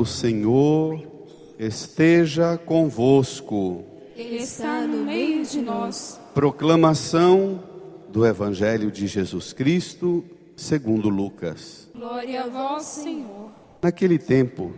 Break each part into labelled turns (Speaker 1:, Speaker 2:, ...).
Speaker 1: Senhor esteja convosco.
Speaker 2: Ele está no meio de nós.
Speaker 1: Proclamação do Evangelho de Jesus Cristo, segundo Lucas.
Speaker 2: Glória a vós, Senhor.
Speaker 1: Naquele tempo,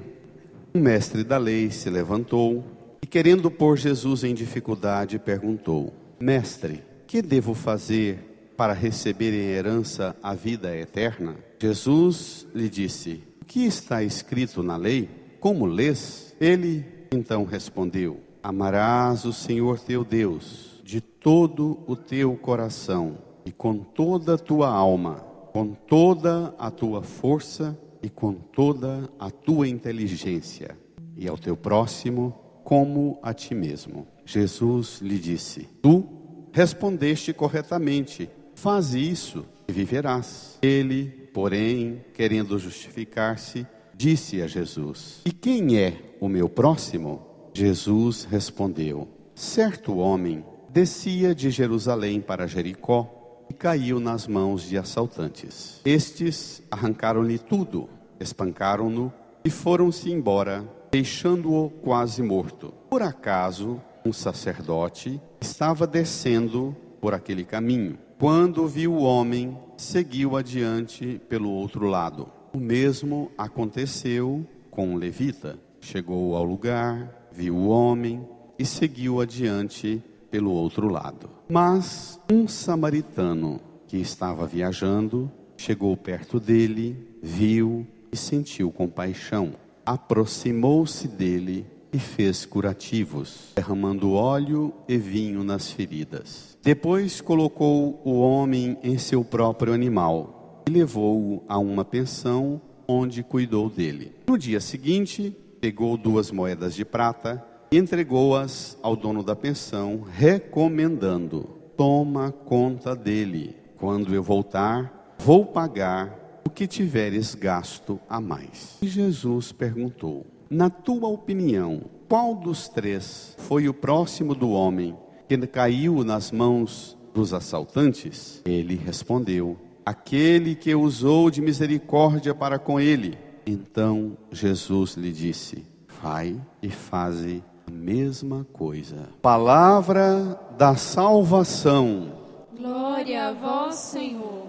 Speaker 1: um mestre da lei se levantou e, querendo pôr Jesus em dificuldade, perguntou: Mestre, que devo fazer para receber em herança a vida eterna? Jesus lhe disse: O que está escrito na lei? Como lês? Ele então respondeu: Amarás o Senhor teu Deus de todo o teu coração e com toda a tua alma, com toda a tua força e com toda a tua inteligência, e ao teu próximo como a ti mesmo. Jesus lhe disse: Tu respondeste corretamente, faze isso e viverás. Ele, porém, querendo justificar-se, disse a Jesus: E quem é o meu próximo? Jesus respondeu: Certo homem descia de Jerusalém para Jericó e caiu nas mãos de assaltantes. Estes arrancaram-lhe tudo, espancaram-no e foram-se embora, deixando-o quase morto. Por acaso, um sacerdote estava descendo por aquele caminho. Quando viu o homem, seguiu adiante pelo outro lado. O mesmo aconteceu com um levita. Chegou ao lugar, viu o homem e seguiu adiante pelo outro lado. Mas um samaritano que estava viajando chegou perto dele, viu e sentiu compaixão. Aproximou-se dele e fez curativos, derramando óleo e vinho nas feridas. Depois colocou o homem em seu próprio animal e levou-o a uma pensão onde cuidou dele. No dia seguinte, pegou 2 moedas de prata e entregou-as ao dono da pensão, recomendando: Toma conta dele. Quando eu voltar, vou pagar o que tiveres gasto a mais. E Jesus perguntou: Na tua opinião, qual dos 3 foi o próximo do homem que caiu nas mãos dos assaltantes? Ele respondeu: Aquele que usou de misericórdia para com ele. Então Jesus lhe disse: Vai e faze a mesma coisa. Palavra da salvação.
Speaker 2: Glória a vós, Senhor.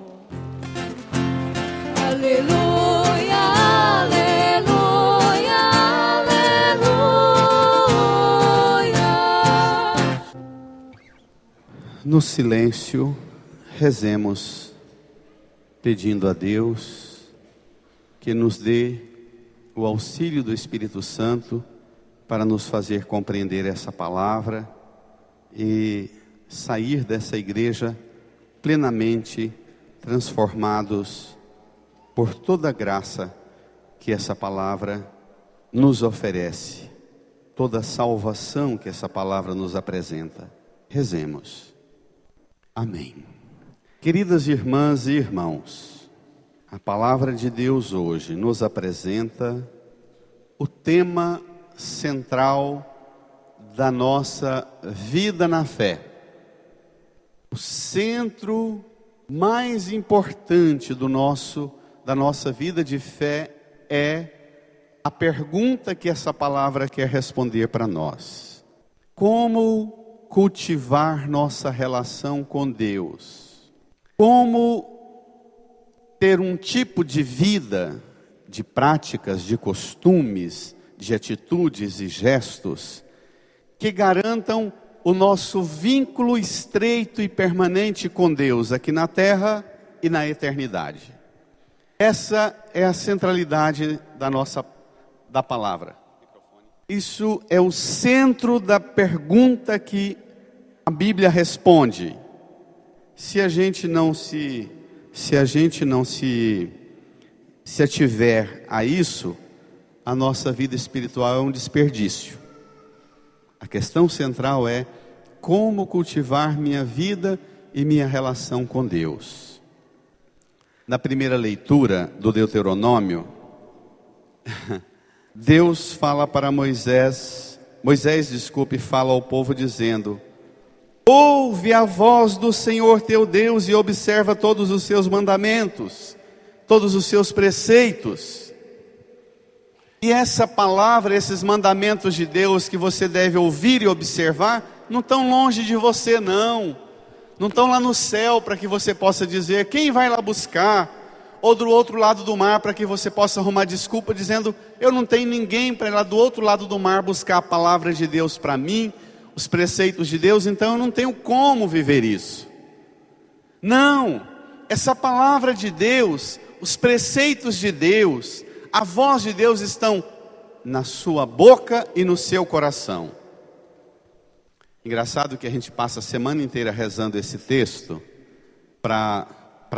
Speaker 2: Aleluia, aleluia, aleluia.
Speaker 1: No silêncio, rezemos, pedindo a Deus que nos dê o auxílio do Espírito Santo para nos fazer compreender essa palavra e sair dessa igreja plenamente transformados por toda a graça que essa palavra nos oferece, toda a salvação que essa palavra nos apresenta. Rezemos. Amém. Queridas irmãs e irmãos, a palavra de Deus hoje nos apresenta o tema central da nossa vida na fé. O centro mais importante da nossa vida de fé é a pergunta que essa palavra quer responder para nós: como cultivar nossa relação com Deus? Como ter um tipo de vida, de práticas, de costumes, de atitudes e gestos que garantam o nosso vínculo estreito e permanente com Deus aqui na terra e na eternidade. Essa é a centralidade da palavra. Isso é o centro da pergunta que a Bíblia responde. Se a gente não se ativer a isso, a nossa vida espiritual é um desperdício. A questão central é como cultivar minha vida e minha relação com Deus. Na primeira leitura do Deuteronômio, Deus fala para Moisés, fala ao povo dizendo: ouve a voz do Senhor teu Deus e observa todos os seus mandamentos, todos os seus preceitos. E essa palavra, esses mandamentos de Deus que você deve ouvir e observar, não estão longe de você não. Não estão lá no céu para que você possa dizer, quem vai lá buscar? Ou do outro lado do mar para que você possa arrumar desculpa dizendo, eu não tenho ninguém para ir lá do outro lado do mar buscar a palavra de Deus para mim, os preceitos de Deus, então eu não tenho como viver isso. Não, essa palavra de Deus, os preceitos de Deus, a voz de Deus estão na sua boca e no seu coração. Engraçado que a gente passa a semana inteira rezando esse texto para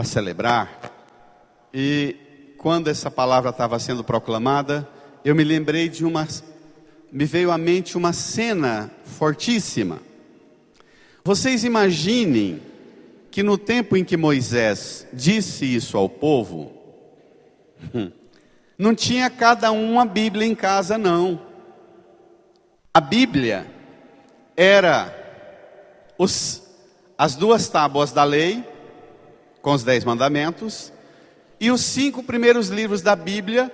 Speaker 1: celebrar. E quando essa palavra estava sendo proclamada, eu me lembrei me veio à mente uma cena fortíssima. Vocês imaginem que no tempo em que Moisés disse isso ao povo, não tinha cada um a Bíblia em casa não. A Bíblia era as 2 tábuas da lei, com os 10 mandamentos, e os 5 primeiros livros da Bíblia,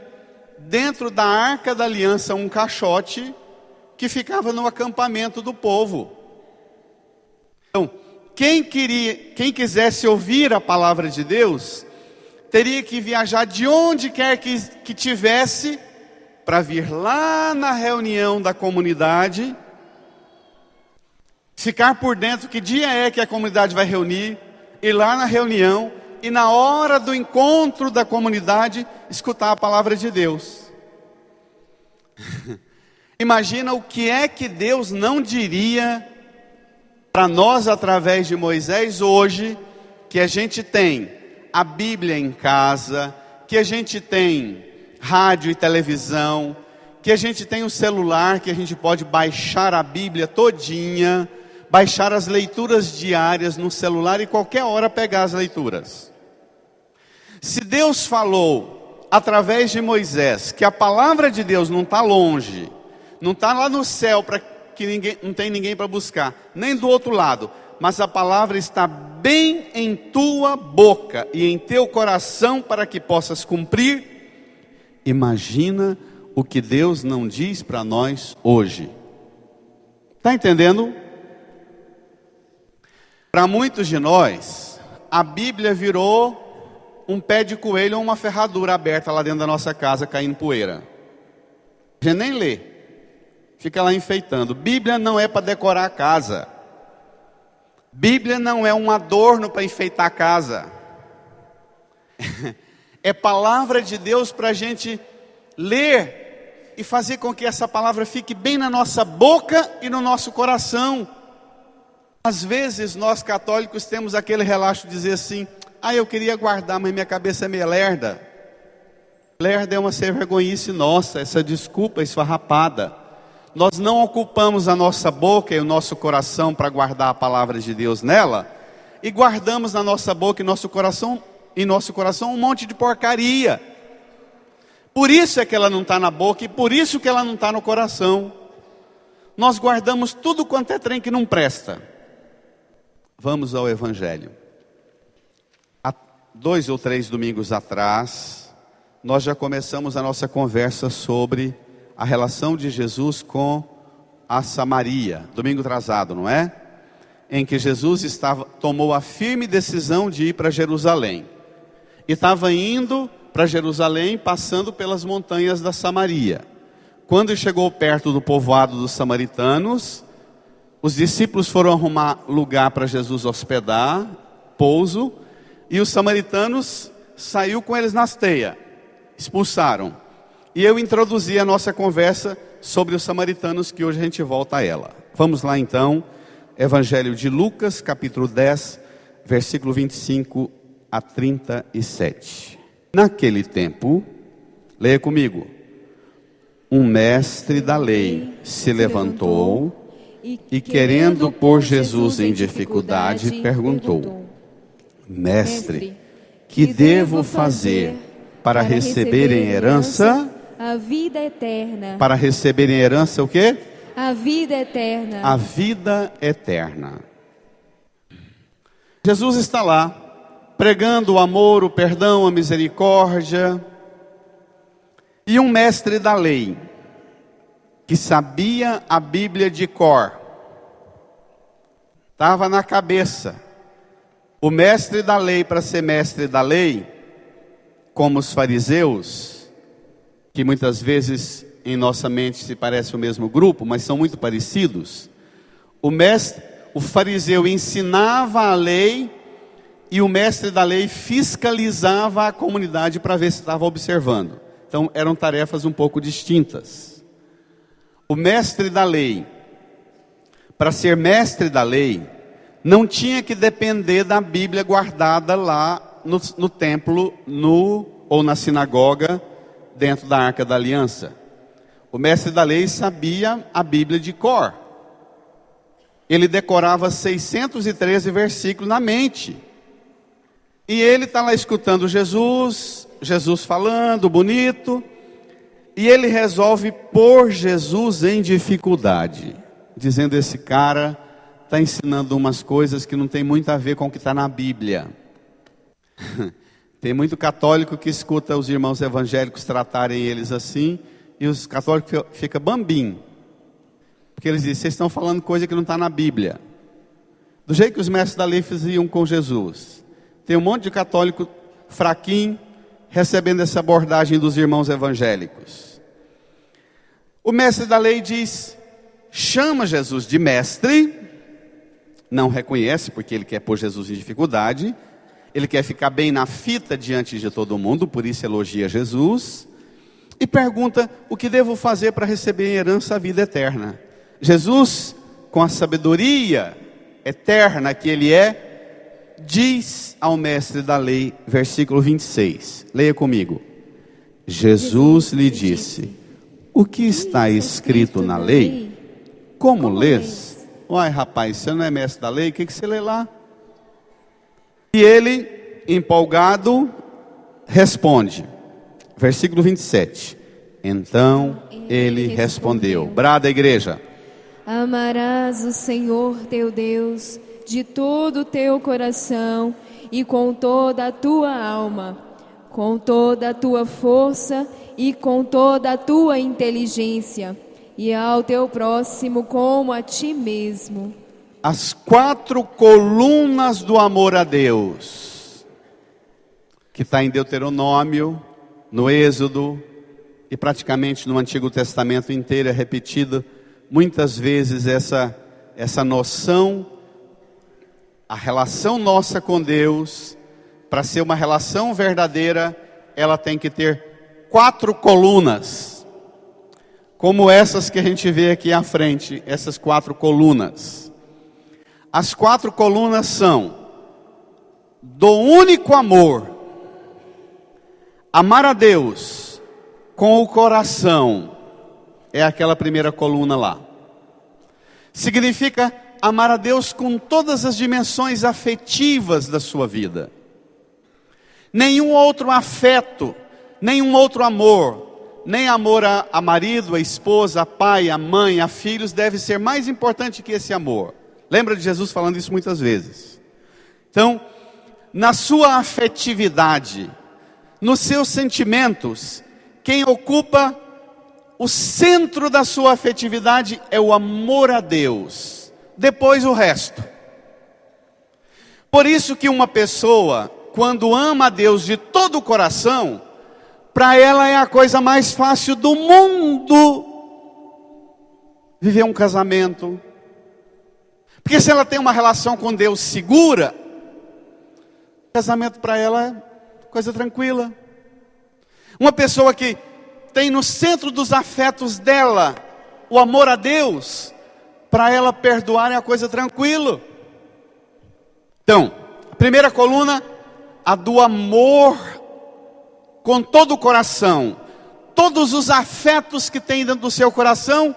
Speaker 1: dentro da Arca da Aliança, um caixote, que ficava no acampamento do povo. Então, quem quisesse ouvir a palavra de Deus, teria que viajar de onde quer que tivesse, para vir lá na reunião da comunidade, ficar por dentro que dia é que a comunidade vai reunir, ir lá na reunião, e na hora do encontro da comunidade, escutar a palavra de Deus. Imagina o que é que Deus não diria para nós através de Moisés hoje, que a gente tem a Bíblia em casa, que a gente tem rádio e televisão, que a gente tem um celular, que a gente pode baixar a Bíblia todinha, baixar as leituras diárias no celular e qualquer hora pegar as leituras. Se Deus falou através de Moisés que a palavra de Deus não está longe, não está lá no céu para que não tem ninguém para buscar, nem do outro lado, mas a palavra está bem em tua boca e em teu coração para que possas cumprir, imagina o que Deus não diz para nós hoje. Está entendendo? Para muitos de nós, a Bíblia virou um pé de coelho ou uma ferradura aberta lá dentro da nossa casa, caindo poeira. A gente nem lê, fica lá enfeitando. Bíblia não é para decorar a casa. Bíblia não é um adorno para enfeitar a casa. É palavra de Deus para a gente ler e fazer com que essa palavra fique bem na nossa boca e no nosso coração. Às vezes nós católicos temos aquele relaxo de dizer assim, eu queria guardar, mas minha cabeça é meio lerda. Lerda é uma sem vergonhice nossa, essa desculpa esfarrapada. Nós não ocupamos a nossa boca e o nosso coração para guardar a palavra de Deus nela, e guardamos na nossa boca e nosso coração um monte de porcaria. Por isso é que ela não está na boca e por isso que ela não está no coração. Nós guardamos tudo quanto é trem que não presta. Vamos ao Evangelho. Há 2 ou 3 domingos atrás, nós já começamos a nossa conversa sobre a relação de Jesus com a Samaria. Domingo atrasado, não é? Em que Jesus tomou a firme decisão de ir para Jerusalém. E estava indo para Jerusalém, passando pelas montanhas da Samaria. Quando chegou perto do povoado dos samaritanos, os discípulos foram arrumar lugar para Jesus hospedar, pouso, e os samaritanos saiu com eles nas teias, expulsaram. E eu introduzi a nossa conversa sobre os samaritanos, que hoje a gente volta a ela. Vamos lá então, Evangelho de Lucas, capítulo 10, versículo 25 a 37. Naquele tempo, leia comigo, um mestre da lei se levantou e querendo pôr Jesus em dificuldade, perguntou, Mestre, que devo fazer para receber em herança
Speaker 2: a vida eterna?
Speaker 1: Para receber em herança o quê?
Speaker 2: A vida eterna.
Speaker 1: A vida eterna. Jesus está lá, pregando o amor, o perdão, a misericórdia. E um mestre da lei, que sabia a Bíblia de cor, estava na cabeça. O mestre da lei, para ser mestre da lei, como os fariseus, que muitas vezes em nossa mente se parece o mesmo grupo, mas são muito parecidos. O fariseu ensinava a lei e o mestre da lei fiscalizava a comunidade para ver se estava observando. Então eram tarefas um pouco distintas. O mestre da lei, para ser mestre da lei, não tinha que depender da Bíblia guardada lá no templo, ou na sinagoga, dentro da Arca da Aliança. O mestre da lei sabia a Bíblia de cor. Ele decorava 613 versículos na mente. E ele está lá escutando Jesus falando, bonito. E ele resolve pôr Jesus em dificuldade, dizendo: esse cara está ensinando umas coisas que não tem muito a ver com o que está na Bíblia. Tem muito católico que escuta os irmãos evangélicos tratarem eles assim, e os católicos ficam bambim, porque eles dizem: vocês estão falando coisa que não está na Bíblia. Do jeito que os mestres da lei faziam com Jesus. Tem um monte de católico fraquinho, recebendo essa abordagem dos irmãos evangélicos. O mestre da lei chama Jesus de mestre, não reconhece, porque ele quer pôr Jesus em dificuldade, ele quer ficar bem na fita diante de todo mundo, por isso elogia Jesus, e pergunta: o que devo fazer para receber em herança a vida eterna? Jesus, com a sabedoria eterna que ele é, diz ao mestre da lei, versículo 26, leia comigo. Jesus lhe disse: o que está escrito na lei? Como lês? Uai, rapaz, você não é mestre da lei, o que você lê lá? E ele, empolgado, responde, versículo 27. Então ele respondeu. Brada, igreja.
Speaker 2: Amarás o Senhor teu Deus de todo o teu coração e com toda a tua alma, com toda a tua força e com toda a tua inteligência, e ao teu próximo como a ti mesmo.
Speaker 1: As 4 colunas do amor a Deus, que está em Deuteronômio, no Êxodo, e praticamente no Antigo Testamento inteiro é repetido muitas vezes essa noção, a relação nossa com Deus, para ser uma relação verdadeira, ela tem que ter 4 colunas, como essas que a gente vê aqui à frente, essas 4 colunas. As 4 colunas são: do único amor, amar a Deus com o coração, é aquela primeira coluna lá. Significa amar a Deus com todas as dimensões afetivas da sua vida. Nenhum outro afeto, nenhum outro amor, nem amor a marido, a esposa, a pai, a mãe, a filhos, deve ser mais importante que esse amor. Lembra de Jesus falando isso muitas vezes. Então, na sua afetividade, nos seus sentimentos, quem ocupa o centro da sua afetividade é o amor a Deus. Depois o resto. Por isso que uma pessoa, quando ama a Deus de todo o coração, para ela é a coisa mais fácil do mundo viver um casamento. Porque se ela tem uma relação com Deus segura, casamento para ela é coisa tranquila. Uma pessoa que tem no centro dos afetos dela o amor a Deus, para ela perdoar é a coisa tranquila. Então, a primeira coluna, a do amor com todo o coração, todos os afetos que tem dentro do seu coração,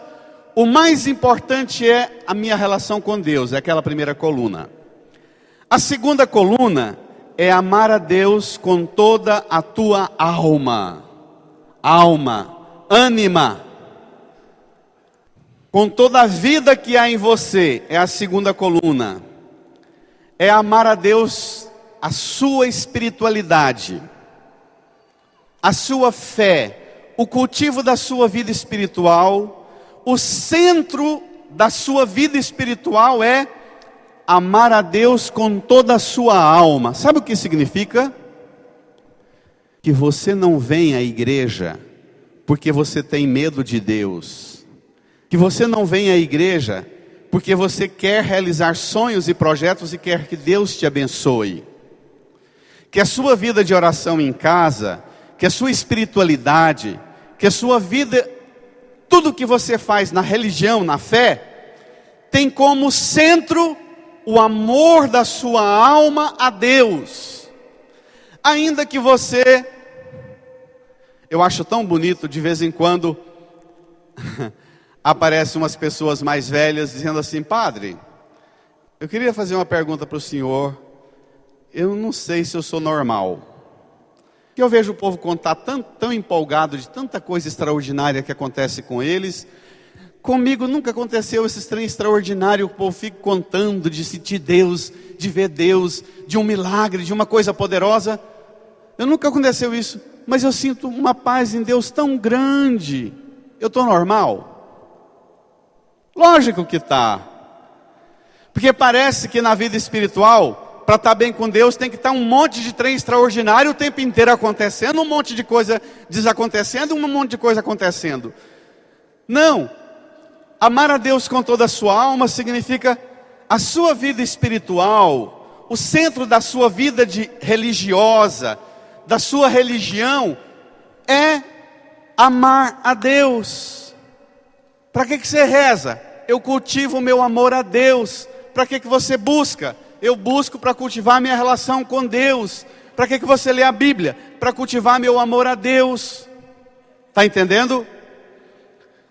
Speaker 1: o mais importante é a minha relação com Deus, é aquela primeira coluna. A segunda coluna é amar a Deus com toda a tua alma, ânima, com toda a vida que há em você, é a segunda coluna. É amar a Deus, a sua espiritualidade, a sua fé, o cultivo da sua vida espiritual, o centro da sua vida espiritual é amar a Deus com toda a sua alma. Sabe o que significa? Que você não vem à igreja porque você tem medo de Deus. Que você não vem à igreja porque você quer realizar sonhos e projetos e quer que Deus te abençoe. Que a sua vida de oração em casa, que a sua espiritualidade, que a sua vida, tudo que você faz na religião, na fé, tem como centro o amor da sua alma a Deus. Ainda que você, eu acho tão bonito, de vez em quando, aparecem umas pessoas mais velhas dizendo assim: padre, eu queria fazer uma pergunta para o senhor, eu não sei se eu sou normal. Que eu vejo o povo contar tão empolgado de tanta coisa extraordinária que acontece com eles. Comigo nunca aconteceu esse trem extraordinário, o povo fica contando de sentir Deus, de ver Deus, de um milagre, de uma coisa poderosa. Eu nunca aconteceu isso, mas eu sinto uma paz em Deus tão grande. Eu estou normal? Lógico que está. Porque parece que na vida espiritual, para estar bem com Deus, tem que estar um monte de trem extraordinário o tempo inteiro acontecendo, um monte de coisa desacontecendo, um monte de coisa acontecendo. Não. Amar a Deus com toda a sua alma significa a sua vida espiritual, o centro da sua vida religiosa, da sua religião, é amar a Deus. Para que você reza? Eu cultivo o meu amor a Deus. Para que você busca? Eu busco para cultivar minha relação com Deus. Para que você lê a Bíblia? Para cultivar meu amor a Deus. Está entendendo?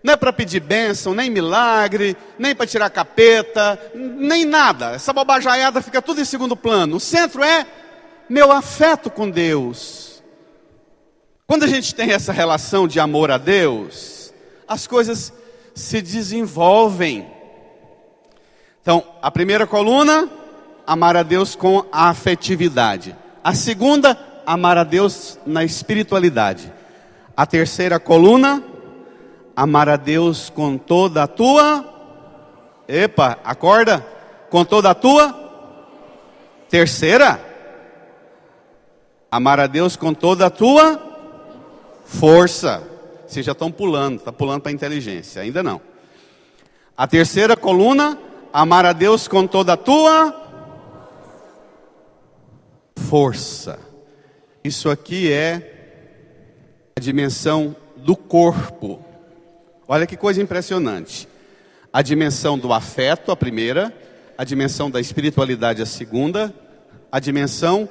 Speaker 1: Não é para pedir bênção, nem milagre, nem para tirar capeta, nem nada. Essa bobajaiada fica tudo em segundo plano. O centro é meu afeto com Deus. Quando a gente tem essa relação de amor a Deus, as coisas se desenvolvem. Então, a primeira coluna, amar a Deus com a afetividade. A segunda, amar a Deus na espiritualidade. A terceira coluna, amar a Deus com toda a tua... Epa, acorda. Com toda a tua... Terceira, amar a Deus com toda a tua força. Vocês já estão pulando, está pulando para a inteligência, ainda não. A terceira coluna, amar a Deus com toda a tua força. Isso aqui é a dimensão do corpo. Olha que coisa impressionante. A dimensão do afeto, a primeira. A dimensão da espiritualidade, a segunda. A dimensão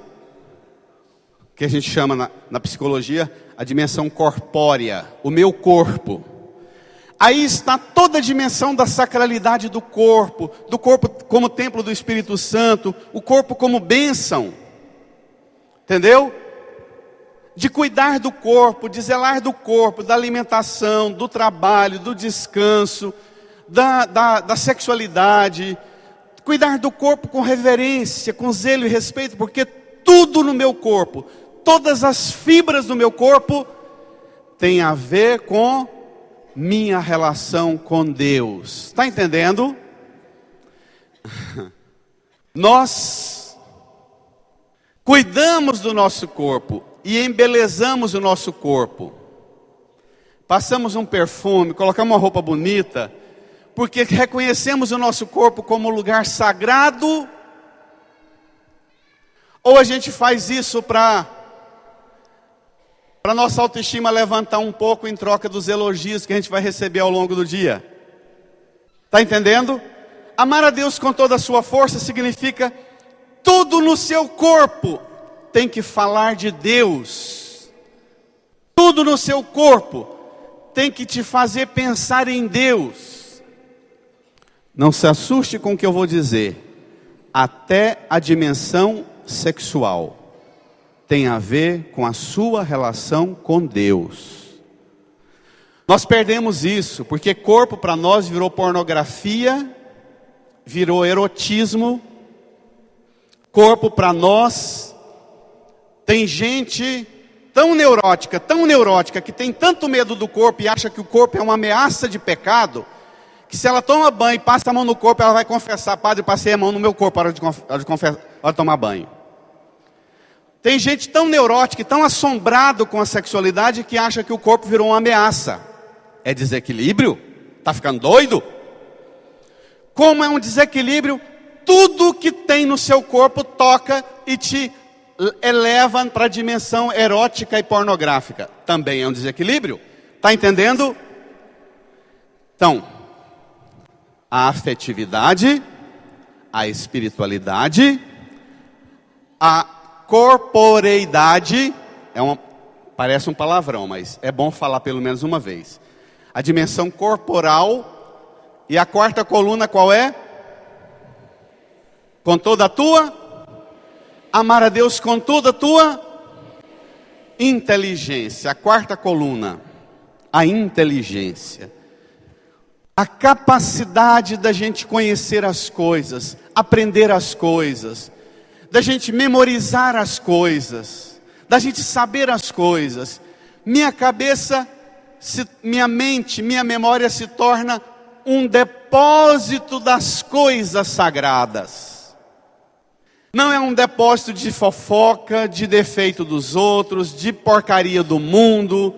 Speaker 1: que a gente chama na psicologia, a dimensão corpórea, o meu corpo. Aí está toda a dimensão da sacralidade do corpo como templo do Espírito Santo, o corpo como bênção. Entendeu? De cuidar do corpo, de zelar do corpo, da alimentação, do trabalho, do descanso, da sexualidade. Cuidar do corpo com reverência, com zelo e respeito, porque tudo no meu corpo, todas as fibras do meu corpo tem a ver com minha relação com Deus. Está entendendo? Nós cuidamos do nosso corpo e embelezamos o nosso corpo. Passamos um perfume, colocamos uma roupa bonita, porque reconhecemos o nosso corpo como lugar sagrado. Ou a gente faz isso para nossa autoestima levantar um pouco em troca dos elogios que a gente vai receber ao longo do dia. Está entendendo? Amar a Deus com toda a sua força significa tudo no seu corpo tem que falar de Deus. Tudo no seu corpo tem que te fazer pensar em Deus. Não se assuste com o que eu vou dizer. Até a dimensão sexual tem a ver com a sua relação com Deus. Nós perdemos isso, porque corpo para nós virou pornografia, virou erotismo. Corpo para nós, tem gente tão neurótica, que tem tanto medo do corpo e acha que o corpo é uma ameaça de pecado, que se ela toma banho e passa a mão no corpo, ela vai confessar: padre, passei a mão no meu corpo na hora de tomar banho. Tem gente tão neurótica e tão assombrado com a sexualidade que acha que o corpo virou uma ameaça. É desequilíbrio? Está ficando doido? Como é um desequilíbrio, tudo que tem no seu corpo toca e te eleva para a dimensão erótica e pornográfica. Também é um desequilíbrio. Está entendendo? Então, a afetividade, a espiritualidade, a corporeidade, parece um palavrão, mas é bom falar pelo menos uma vez. A dimensão corporal. E a quarta coluna qual é? Com toda a tua? Amar a Deus com toda a tua inteligência. A quarta coluna, a inteligência. A capacidade da gente conhecer as coisas, aprender as coisas, da gente memorizar as coisas, da gente saber as coisas. Minha cabeça, minha mente, minha memória se torna um depósito das coisas sagradas. Não é um depósito de fofoca, de defeito dos outros, de porcaria do mundo,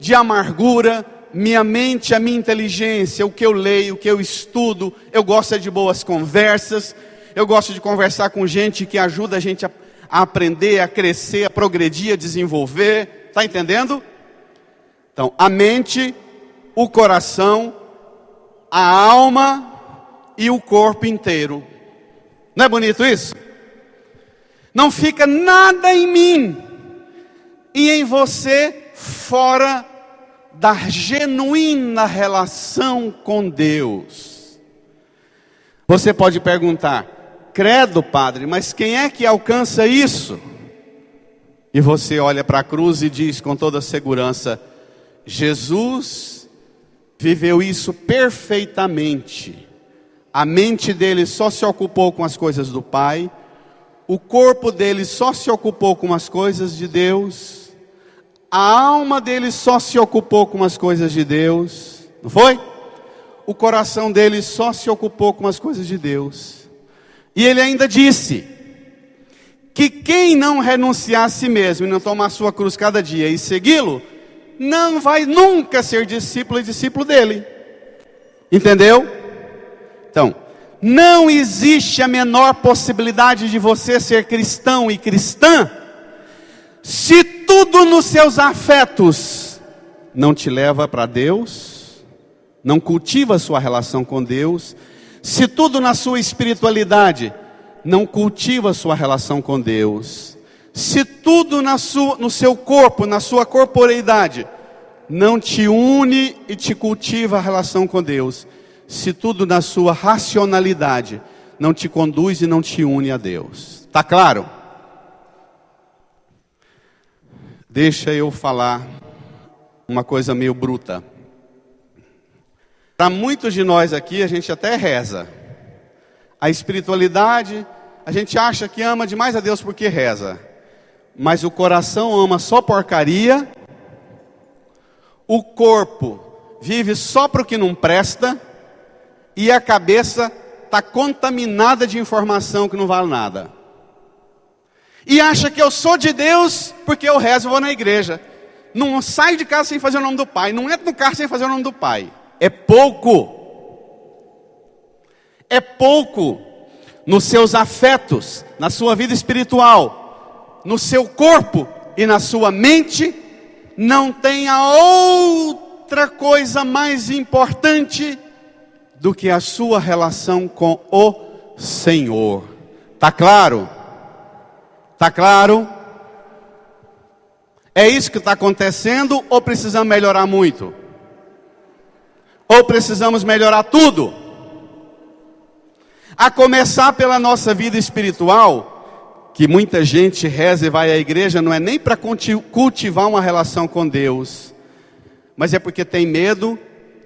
Speaker 1: de amargura. Minha mente, a minha inteligência, o que eu leio, o que eu estudo, eu gosto de boas conversas, eu gosto de conversar com gente que ajuda a gente a aprender, a crescer, a progredir, a desenvolver. Está entendendo? Então, a mente, o coração, a alma e o corpo inteiro. Não é bonito isso? Não fica nada em mim e em você fora da genuína relação com Deus. Você pode perguntar: credo, padre, mas quem é que alcança isso? E você olha para a cruz e diz com toda segurança: Jesus viveu isso perfeitamente. A mente dele só se ocupou com as coisas do Pai. O corpo dele só se ocupou com as coisas de Deus. A alma dele só se ocupou com as coisas de Deus. Não foi? O coração dele só se ocupou com as coisas de Deus. E ele ainda disse que quem não renunciar a si mesmo e não tomar sua cruz cada dia e segui-lo, não vai nunca ser discípulo e discípulo dele. Entendeu? Então, não existe a menor possibilidade de você ser cristão e cristã se tudo nos seus afetos não te leva para Deus, não cultiva a sua relação com Deus, se tudo na sua espiritualidade não cultiva a sua relação com Deus, se tudo no seu corpo, na sua corporeidade, não te une e te cultiva a relação com Deus, se tudo na sua racionalidade não te conduz e não te une a Deus. Está claro? Deixa eu falar uma coisa meio bruta. Para muitos de nós aqui, a gente até reza. A espiritualidade, a gente acha que ama demais a Deus porque reza. Mas o coração ama só porcaria. O corpo vive só para o que não presta. E a cabeça está contaminada de informação que não vale nada. E acha que eu sou de Deus porque eu rezo e vou na igreja. Não saio de casa sem fazer o nome do Pai. Não entro no carro sem fazer o nome do Pai. É pouco. É pouco nos seus afetos, na sua vida espiritual, no seu corpo e na sua mente. Não tem a outra coisa mais importante do que a sua relação com o Senhor. Está claro? Está claro? É isso que está acontecendo ou precisamos melhorar muito? Ou precisamos melhorar tudo? A começar pela nossa vida espiritual, que muita gente reza e vai à igreja, não é nem para cultivar uma relação com Deus, mas é porque tem medo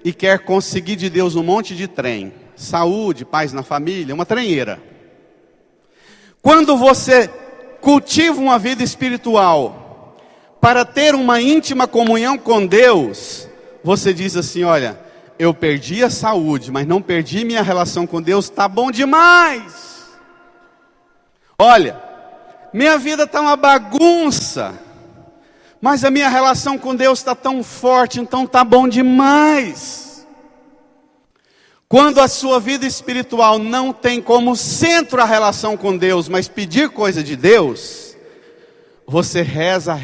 Speaker 1: e quer conseguir de Deus um monte de trem. Saúde, paz na família, uma trenheira. Quando você cultiva uma vida espiritual para ter uma íntima comunhão com Deus, você diz assim: olha, eu perdi a saúde, mas não perdi minha relação com Deus, está bom demais. Olha, minha vida está uma bagunça, mas a minha relação com Deus está tão forte, então está bom demais. Quando a sua vida espiritual não tem como centro a relação com Deus, mas pedir coisa de Deus, você reza,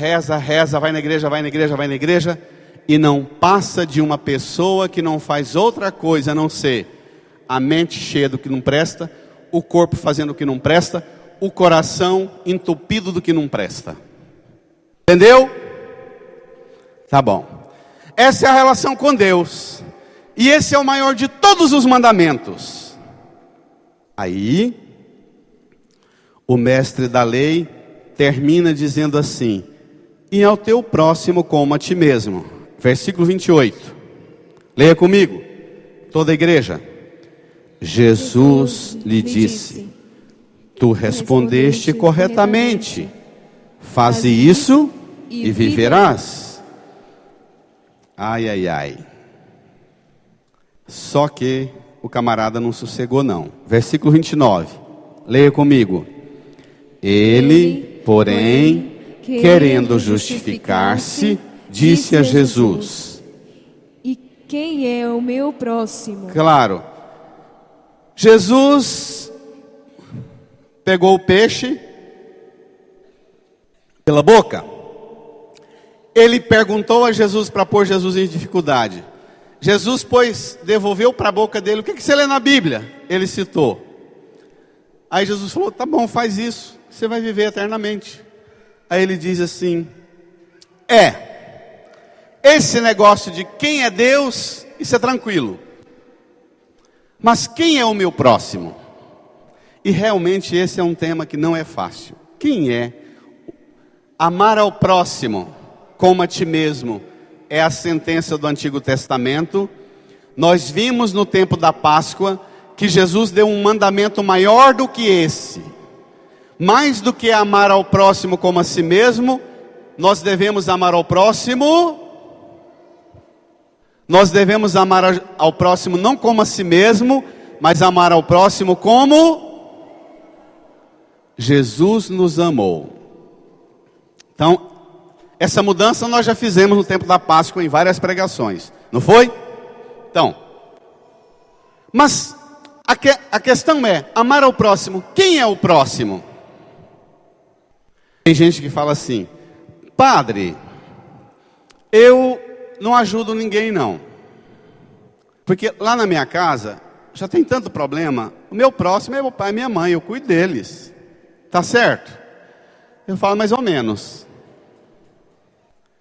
Speaker 1: vai na igreja, e não passa de uma pessoa que não faz outra coisa a não ser a mente cheia do que não presta, o corpo fazendo o que não presta, o coração entupido do que não presta. Entendeu? Tá bom. Essa é a relação com Deus. E esse é o maior de todos os mandamentos. Aí, o mestre da lei termina dizendo assim: e ao teu próximo como a ti mesmo. Versículo 28. Leia comigo, toda a igreja. Jesus lhe disse: tu respondeste corretamente. Faze isso e viverás. Ai, ai, ai. Só que o camarada não sossegou não. Versículo 29. Leia comigo. Ele, porém, querendo justificar-se, disse a Jesus:
Speaker 2: e quem é o meu próximo?
Speaker 1: Claro. Jesus pegou o peixe pela boca. Ele perguntou a Jesus para pôr Jesus em dificuldade. Jesus, pois, devolveu para a boca dele: o que você lê na Bíblia? Ele citou. Aí Jesus falou: tá bom, faz isso, você vai viver eternamente. Aí ele diz assim: esse negócio de quem é Deus, isso é tranquilo. Mas quem é o meu próximo? E realmente esse é um tema que não é fácil. Quem é? Amar ao próximo como a ti mesmo é a sentença do Antigo Testamento. Nós vimos no tempo da Páscoa que Jesus deu um mandamento maior do que esse. Mais do que amar ao próximo como a si mesmo, nós devemos amar ao próximo. Nós devemos amar ao próximo não como a si mesmo, mas amar ao próximo como Jesus nos amou. Então, essa mudança nós já fizemos no tempo da Páscoa em várias pregações, não foi? Então, mas a questão é, amar ao próximo, quem é o próximo? Tem gente que fala assim: padre, eu não ajudo ninguém não, porque lá na minha casa já tem tanto problema, o meu próximo é meu pai e minha mãe, eu cuido deles, tá certo? Eu falo mais ou menos,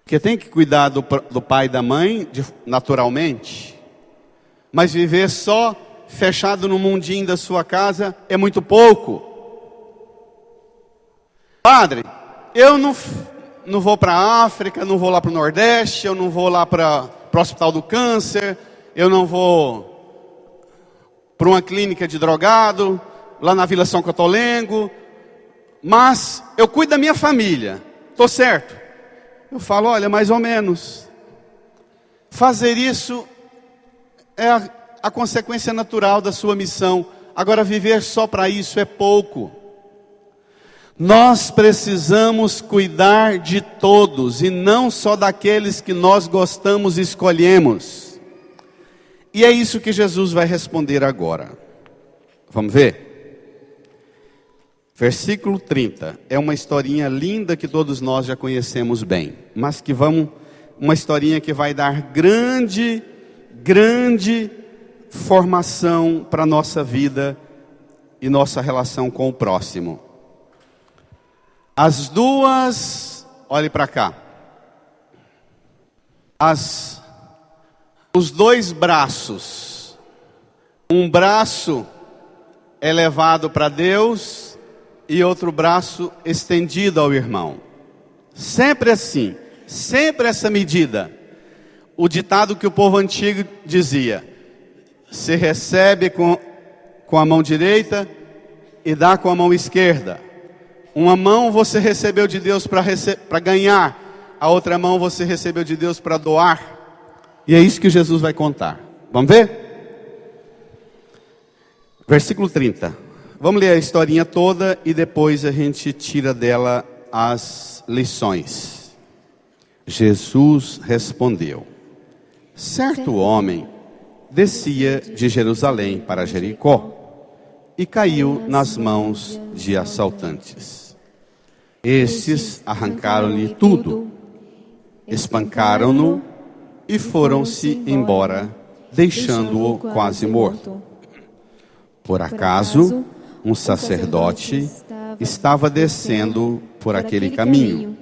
Speaker 1: porque tem que cuidar do pai e da mãe naturalmente, mas viver só fechado no mundinho da sua casa é muito pouco. Padre, eu não vou para a África, não vou lá para o Nordeste, eu não vou lá para o Hospital do Câncer, eu não vou para uma clínica de drogado, lá na Vila São Cotolengo, mas eu cuido da minha família, estou certo? Eu falo: olha, mais ou menos. Fazer isso é a consequência natural da sua missão. Agora, viver só para isso é pouco. Nós precisamos cuidar de todos, e não só daqueles que nós gostamos e escolhemos. E é isso que Jesus vai responder agora. Vamos ver? Versículo 30, é uma historinha linda que todos nós já conhecemos bem, mas que uma historinha que vai dar grande formação para a nossa vida e nossa relação com o próximo. As duas, olhe para cá, os dois braços, um braço é levado para Deus e outro braço estendido ao irmão. Sempre assim, sempre essa medida. O ditado que o povo antigo dizia: se recebe com a mão direita e dá com a mão esquerda. Uma mão você recebeu de Deus para ganhar, a outra mão você recebeu de Deus para doar. E é isso que Jesus vai contar. Vamos ver? Versículo 30. Vamos ler a historinha toda e depois a gente tira dela as lições. Jesus respondeu: certo homem descia de Jerusalém para Jericó e caiu nas mãos de assaltantes. Estes arrancaram-lhe tudo, espancaram-no e foram-se embora, deixando-o quase morto. Por acaso, um sacerdote estava descendo por aquele caminho.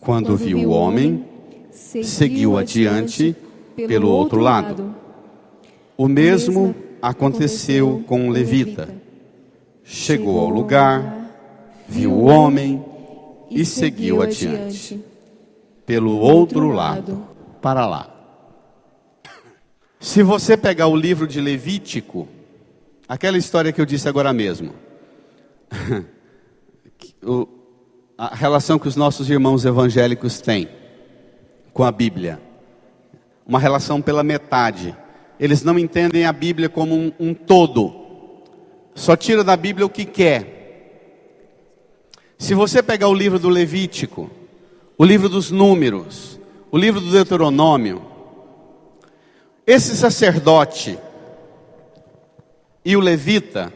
Speaker 1: Quando viu o homem, seguiu adiante pelo outro lado. O mesmo aconteceu com um levita. Chegou ao lugar, viu o homem e seguiu adiante pelo outro lado, para lá. Se você pegar o livro de Levítico, aquela história que eu disse agora mesmo, a relação que os nossos irmãos evangélicos têm com a Bíblia, uma relação pela metade. Eles não entendem a Bíblia como um todo, só tira da Bíblia o que quer. Se você pegar o livro do Levítico, o livro dos Números, o livro do Deuteronômio, esse sacerdote e o levita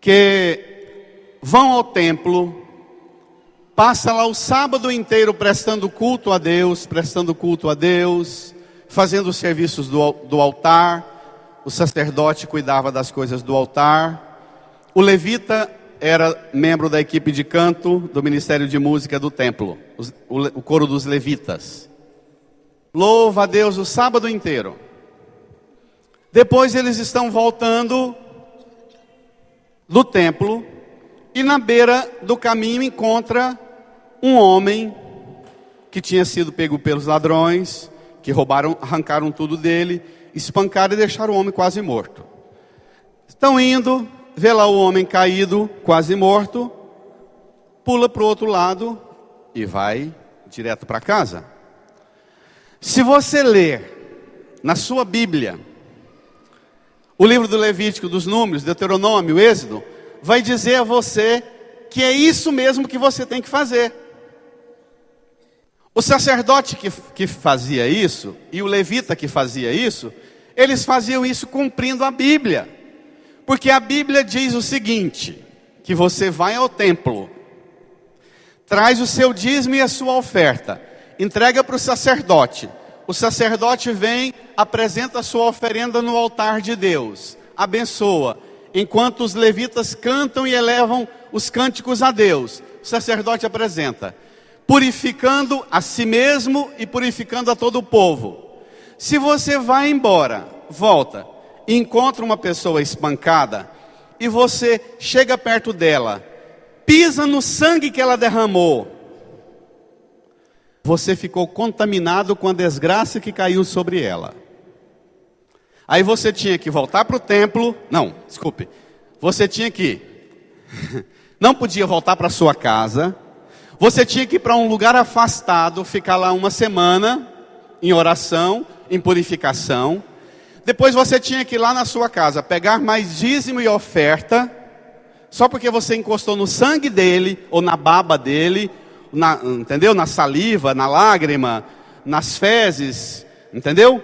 Speaker 1: que vão ao templo, passa lá o sábado inteiro prestando culto a Deus, fazendo os serviços do altar. O sacerdote cuidava das coisas do altar. O levita era membro da equipe de canto do Ministério de Música do templo, o coro dos levitas. Louva a Deus o sábado inteiro. Depois eles estão voltando do templo e na beira do caminho encontra um homem que tinha sido pego pelos ladrões, que roubaram, arrancaram tudo dele, espancaram e deixaram o homem quase morto. Estão indo, vê lá o homem caído, quase morto, pula para o outro lado e vai direto para casa. Se você ler na sua Bíblia o livro do Levítico, dos Números, Deuteronômio, Êxodo, vai dizer a você que é isso mesmo que você tem que fazer. O sacerdote que fazia isso, e o levita que fazia isso, eles faziam isso cumprindo a Bíblia. Porque a Bíblia diz o seguinte, que você vai ao templo, traz o seu dízimo e a sua oferta, entrega para o sacerdote vem, apresenta a sua oferenda no altar de Deus, abençoa, enquanto os levitas cantam e elevam os cânticos a Deus, o sacerdote apresenta, purificando a si mesmo e purificando a todo o povo. Se você vai embora, volta, e encontra uma pessoa espancada, e você chega perto dela, pisa no sangue que ela derramou, você ficou contaminado com a desgraça que caiu sobre ela. Aí você tinha que voltar para o templo, você tinha que, não podia voltar para sua casa, você tinha que ir para um lugar afastado, ficar lá uma semana, em oração, em purificação. Depois você tinha que ir lá na sua casa, pegar mais dízimo e oferta, só porque você encostou no sangue dele, ou na baba dele, entendeu? Na saliva, na lágrima, nas fezes, entendeu?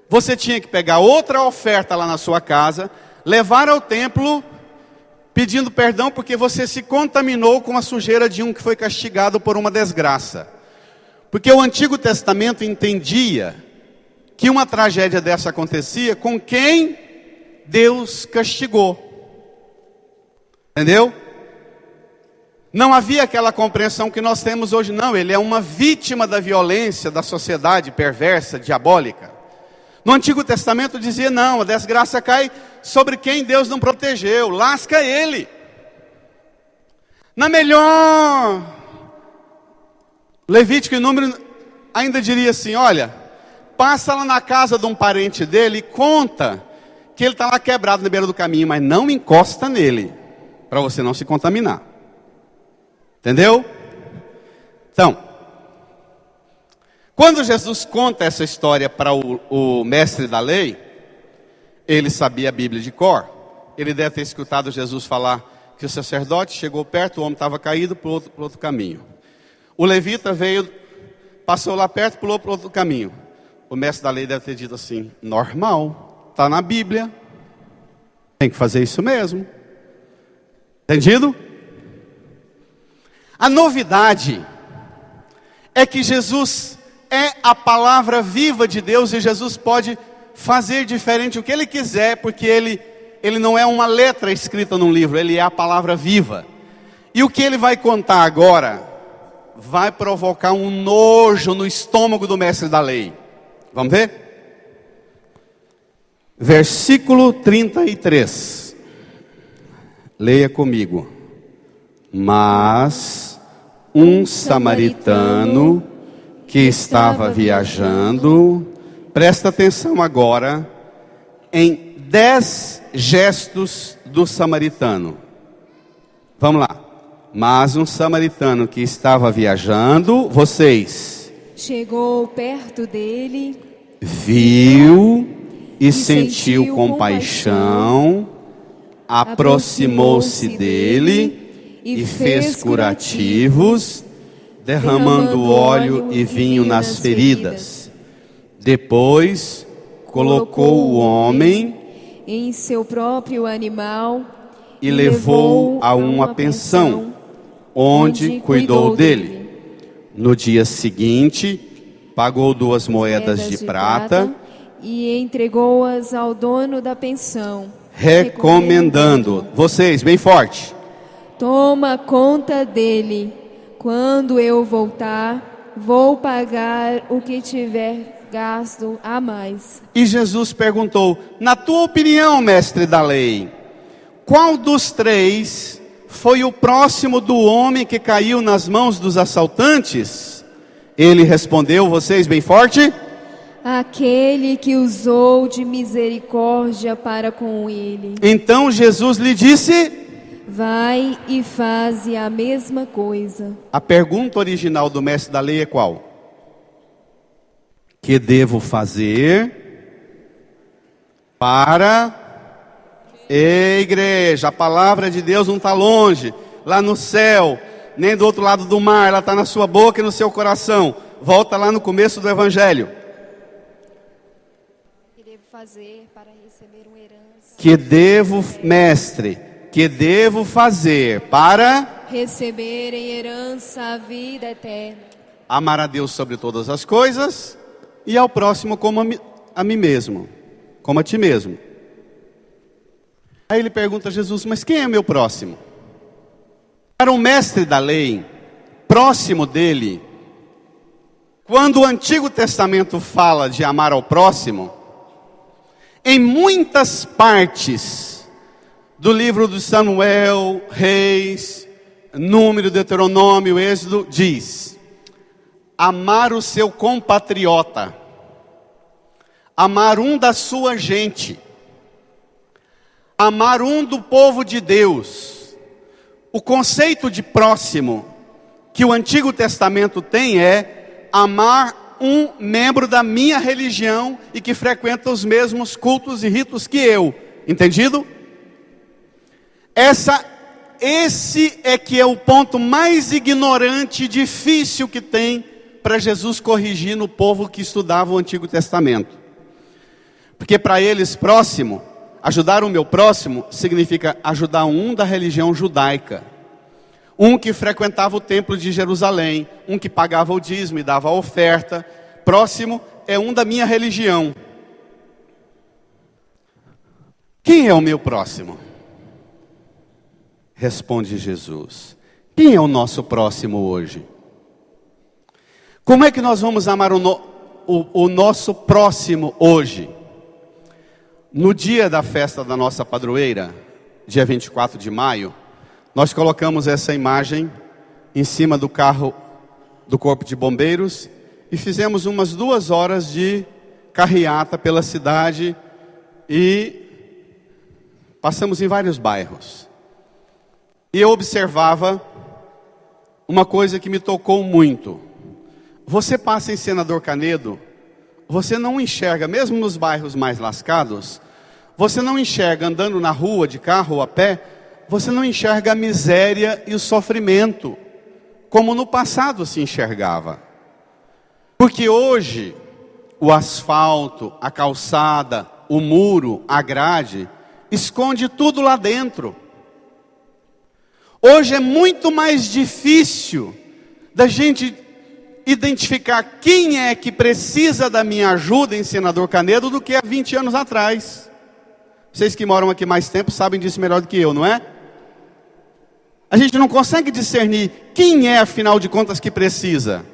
Speaker 1: Você tinha que pegar outra oferta lá na sua casa, levar ao templo, pedindo perdão porque você se contaminou com a sujeira de um que foi castigado por uma desgraça. Porque o Antigo Testamento entendia que uma tragédia dessa acontecia com quem Deus castigou. Entendeu? Não havia aquela compreensão que nós temos hoje, não. Ele é uma vítima da violência da sociedade perversa, diabólica. No Antigo Testamento dizia, não, a desgraça cai sobre quem Deus não protegeu, lasca ele. Na melhor, Levítico e Número ainda diria assim, olha, passa lá na casa de um parente dele e conta que ele está lá quebrado na beira do caminho, mas não encosta nele, para você não se contaminar. Entendeu? Então, quando Jesus conta essa história para o mestre da lei, ele sabia a Bíblia de cor. Ele deve ter escutado Jesus falar que o sacerdote chegou perto, o homem estava caído, pulou para outro caminho. O levita veio, passou lá perto, pulou para outro caminho. O mestre da lei deve ter dito assim: normal, está na Bíblia, tem que fazer isso mesmo. Entendido? A novidade é que Jesus é a palavra viva de Deus e Jesus pode fazer diferente o que Ele quiser, porque Ele não é uma letra escrita num livro, Ele é a palavra viva. E o que Ele vai contar agora vai provocar um nojo no estômago do mestre da lei. Vamos ver? Versículo 33. Leia comigo. Mas um samaritano que estava viajando, presta atenção agora em 10 gestos do samaritano. Vamos lá. Mas um samaritano que estava viajando, vocês,
Speaker 2: chegou perto dele,
Speaker 1: viu e sentiu compaixão, aproximou-se dele e fez curativos, derramando óleo e vinho nas feridas. Depois colocou o homem
Speaker 2: em seu próprio animal
Speaker 1: e levou-o a uma pensão, onde cuidou dele. No dia seguinte, pagou 2 moedas de prata
Speaker 2: e entregou-as ao dono da pensão,
Speaker 1: recomendando, vocês, bem forte:
Speaker 2: toma conta dele. Quando eu voltar, vou pagar o que tiver gasto a mais.
Speaker 1: E Jesus perguntou: na tua opinião, mestre da lei, qual dos 3 foi o próximo do homem que caiu nas mãos dos assaltantes? Ele respondeu, vocês, bem forte:
Speaker 2: aquele que usou de misericórdia para com ele.
Speaker 1: Então Jesus lhe disse:
Speaker 2: vai e faze a mesma coisa. A
Speaker 1: pergunta original do mestre da lei é qual? Que devo fazer para... Ei, igreja, a palavra de Deus não está longe, lá no céu, nem do outro lado do mar, ela está na sua boca e no seu coração. Volta lá no começo do Evangelho.
Speaker 2: Que devo fazer para receber uma herança?
Speaker 1: Que devo, mestre, que devo fazer para
Speaker 2: receber em herança a vida eterna?
Speaker 1: Amar a Deus sobre todas as coisas e ao próximo como a mim mesmo, como a ti mesmo. Aí ele pergunta a Jesus, mas quem é meu próximo? Para um mestre da lei, próximo dele, quando o Antigo Testamento fala de amar ao próximo, em muitas partes do livro de Samuel, Reis, Número, Deuteronômio, Êxodo, diz: amar o seu compatriota, amar um da sua gente, amar um do povo de Deus. O conceito de próximo que o Antigo Testamento tem é amar um membro da minha religião e que frequenta os mesmos cultos e ritos que eu. Entendido? Esse é que é o ponto mais ignorante e difícil que tem para Jesus corrigir no povo que estudava o Antigo Testamento. Porque para eles próximo, ajudar o meu próximo significa ajudar um da religião judaica. Um que frequentava o templo de Jerusalém, um que pagava o dízimo e dava a oferta. Próximo é um da minha religião. Quem é o meu próximo? Responde Jesus. Quem é o nosso próximo hoje? Como é que nós vamos amar o nosso próximo hoje? No dia da festa da nossa padroeira, dia 24 de maio, nós colocamos essa imagem em cima do carro do Corpo de Bombeiros e fizemos umas 2 horas de carreata pela cidade e passamos em vários bairros. E eu observava uma coisa que me tocou muito. Você passa em Senador Canedo, você não enxerga, mesmo nos bairros mais lascados, você não enxerga andando na rua, de carro ou a pé, você não enxerga a miséria e o sofrimento, como no passado se enxergava. Porque hoje, o asfalto, a calçada, o muro, a grade, esconde tudo lá dentro. Hoje é muito mais difícil da gente identificar quem é que precisa da minha ajuda em Senador Canedo do que há 20 anos atrás. Vocês que moram aqui mais tempo sabem disso melhor do que eu, não é? A gente não consegue discernir quem é, afinal de contas, que precisa.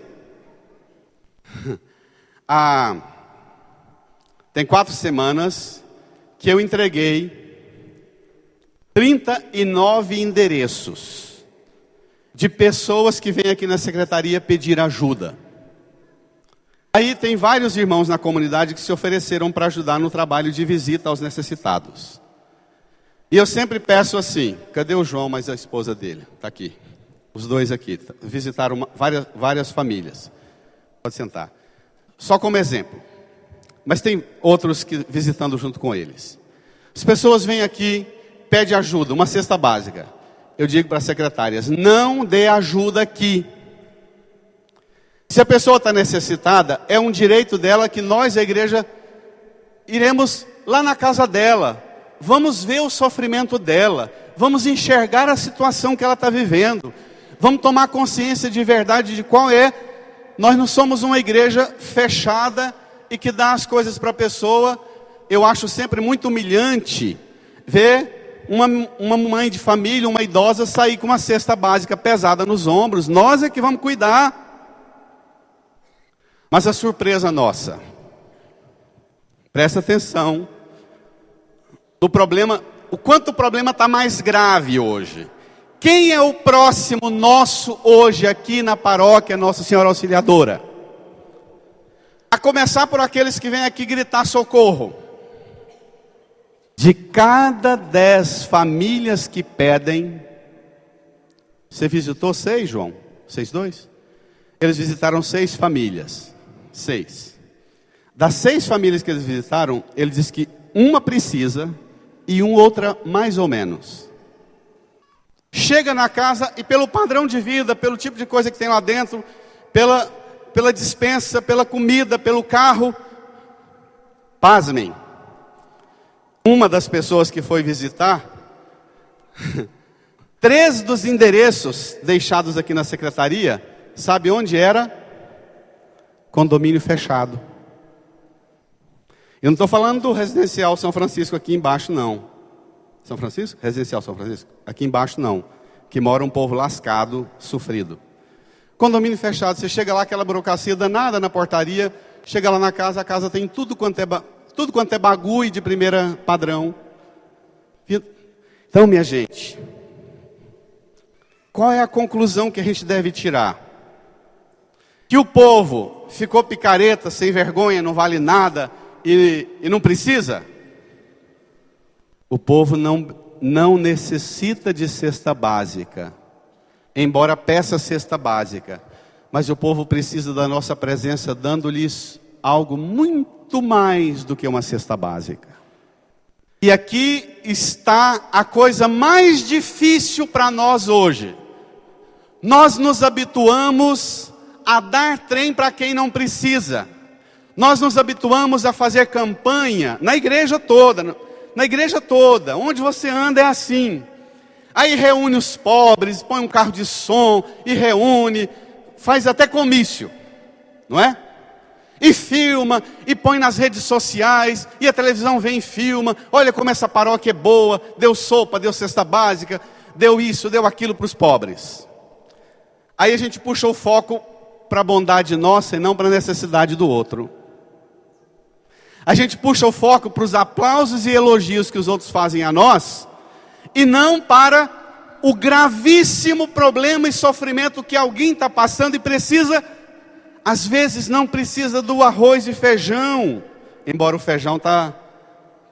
Speaker 1: Tem 4 semanas que eu entreguei 39 endereços de pessoas que vêm aqui na secretaria pedir ajuda. Aí tem vários irmãos na comunidade que se ofereceram para ajudar no trabalho de visita aos necessitados. E eu sempre peço assim, cadê o João, mas a esposa dele? Está aqui, os dois aqui, visitaram várias famílias. Pode sentar. Só como exemplo, mas tem outros que visitando junto com eles. As pessoas vêm aqui, pedem ajuda, uma cesta básica. Eu digo para as secretárias, não dê ajuda aqui. Se a pessoa está necessitada, é um direito dela que nós, a igreja, iremos lá na casa dela. Vamos ver o sofrimento dela. Vamos enxergar a situação que ela está vivendo. Vamos tomar consciência de verdade de qual é. Nós não somos uma igreja fechada e que dá as coisas para a pessoa. Eu acho sempre muito humilhante ver uma mãe de família, uma idosa, sair com uma cesta básica pesada nos ombros. Nós é que vamos cuidar. Mas a surpresa nossa, presta atenção, do problema, o quanto o problema está mais grave hoje. Quem é o próximo nosso hoje aqui na paróquia Nossa Senhora Auxiliadora? A começar por aqueles que vêm aqui gritar socorro. De cada 10 famílias que pedem, você visitou 6, João? 6, 2? Eles visitaram 6 famílias. 6. Das 6 famílias que eles visitaram, ele diz que uma precisa e outra mais ou menos. Chega na casa e pelo padrão de vida, pelo tipo de coisa que tem lá dentro, pela dispensa, pela comida, pelo carro, pasmem. Uma das pessoas que foi visitar, 3 dos endereços deixados aqui na secretaria, sabe onde era? Condomínio fechado. Eu não estou falando do Residencial São Francisco aqui embaixo, não. São Francisco? Residencial São Francisco? Aqui embaixo, não. Que mora um povo lascado, sofrido. Condomínio fechado, você chega lá, aquela burocracia danada na portaria, chega lá na casa, a casa tem tudo quanto é bagulho de primeira padrão. Então, minha gente, qual é a conclusão que a gente deve tirar? Que o povo ficou picareta, sem vergonha, não vale nada e não precisa? O povo não necessita de cesta básica, embora peça cesta básica. Mas o povo precisa da nossa presença, dando-lhes algo muito mais do que uma cesta básica. E aqui está a coisa mais difícil para nós hoje. Nós nos habituamos a dar trem para quem não precisa. Nós nos habituamos a fazer campanha na igreja toda. Na igreja toda, onde você anda é assim. Aí reúne os pobres, põe um carro de som e reúne, faz até comício, não é? E filma, e põe nas redes sociais, e a televisão vem e filma. Olha como essa paróquia é boa, deu sopa, deu cesta básica, deu isso, deu aquilo para os pobres. Aí a gente puxa o foco para a bondade nossa e não para a necessidade do outro. A gente puxa o foco para os aplausos e elogios que os outros fazem a nós, e não para o gravíssimo problema e sofrimento que alguém está passando e precisa, às vezes não precisa do arroz e feijão, embora o feijão está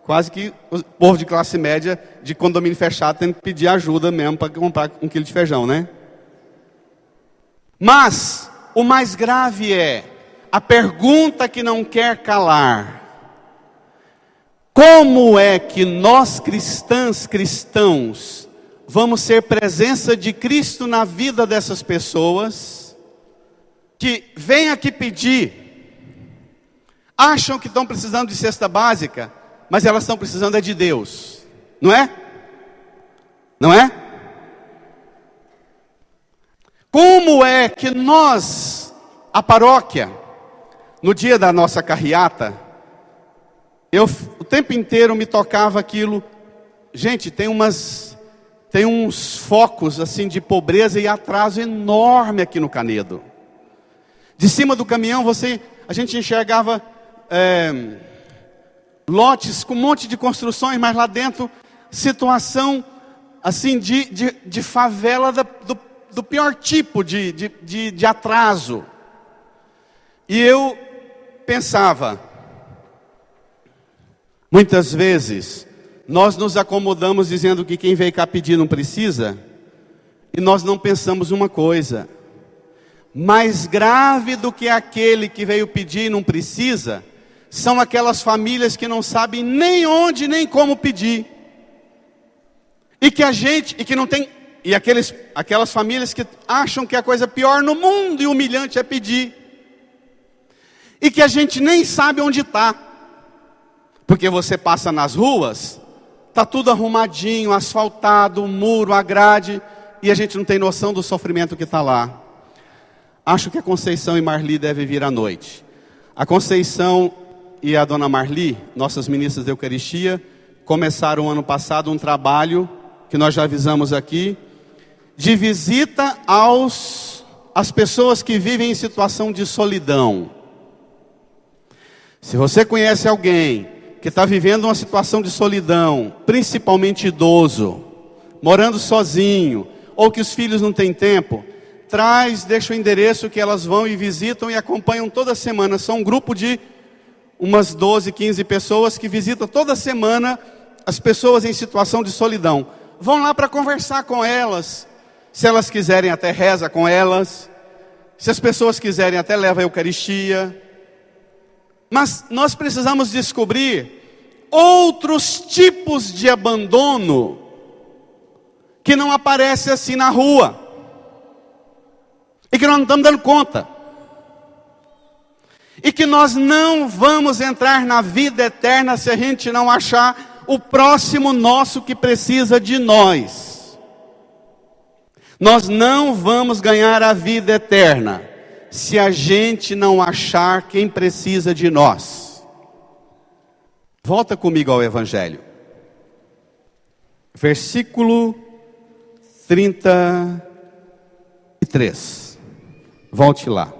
Speaker 1: quase que o povo de classe média, de condomínio fechado, tendo que pedir ajuda mesmo para comprar 1 quilo de feijão, né? Mas o mais grave é a pergunta que não quer calar: como é que nós cristãos, vamos ser presença de Cristo na vida dessas pessoas que vêm aqui pedir, acham que estão precisando de cesta básica, mas elas estão precisando de Deus, não é? Não é? Como é que nós, a paróquia, no dia da nossa carreata, o tempo inteiro me tocava aquilo. Gente, tem uns focos assim de pobreza e atraso enorme aqui no Canedo. De cima do caminhão a gente enxergava lotes com um monte de construções, mas lá dentro situação assim de favela do pior tipo de atraso. E eu pensava, muitas vezes nós nos acomodamos dizendo que quem veio cá pedir não precisa, e nós não pensamos uma coisa: mais grave do que aquele que veio pedir e não precisa, são aquelas famílias que não sabem nem onde nem como pedir. E que não tem, e aquelas famílias que acham que a coisa pior no mundo e humilhante é pedir. E que a gente nem sabe onde está. Porque você passa nas ruas, está tudo arrumadinho, asfaltado, o muro, a grade, e a gente não tem noção do sofrimento que está lá. Acho que a Conceição e Marli devem vir à noite. A Conceição e a Dona Marli, nossas ministras da Eucaristia, começaram ano passado um trabalho, que nós já avisamos aqui, de visita às pessoas que vivem em situação de solidão. Se você conhece alguém que está vivendo uma situação de solidão, principalmente idoso, morando sozinho, ou que os filhos não têm tempo, deixa o endereço que elas vão e visitam e acompanham toda semana. São um grupo de umas 12, 15 pessoas que visitam toda semana as pessoas em situação de solidão. Vão lá para conversar com elas. Se elas quiserem, até reza com elas. Se as pessoas quiserem, até leva a Eucaristia. Mas nós precisamos descobrir outros tipos de abandono que não aparecem assim na rua e que nós não estamos dando conta, e que nós não vamos entrar na vida eterna se a gente não achar o próximo nosso que precisa de nós. Nós não vamos ganhar a vida eterna se a gente não achar quem precisa de nós. Volta comigo ao Evangelho. Versículo 33. Volte lá.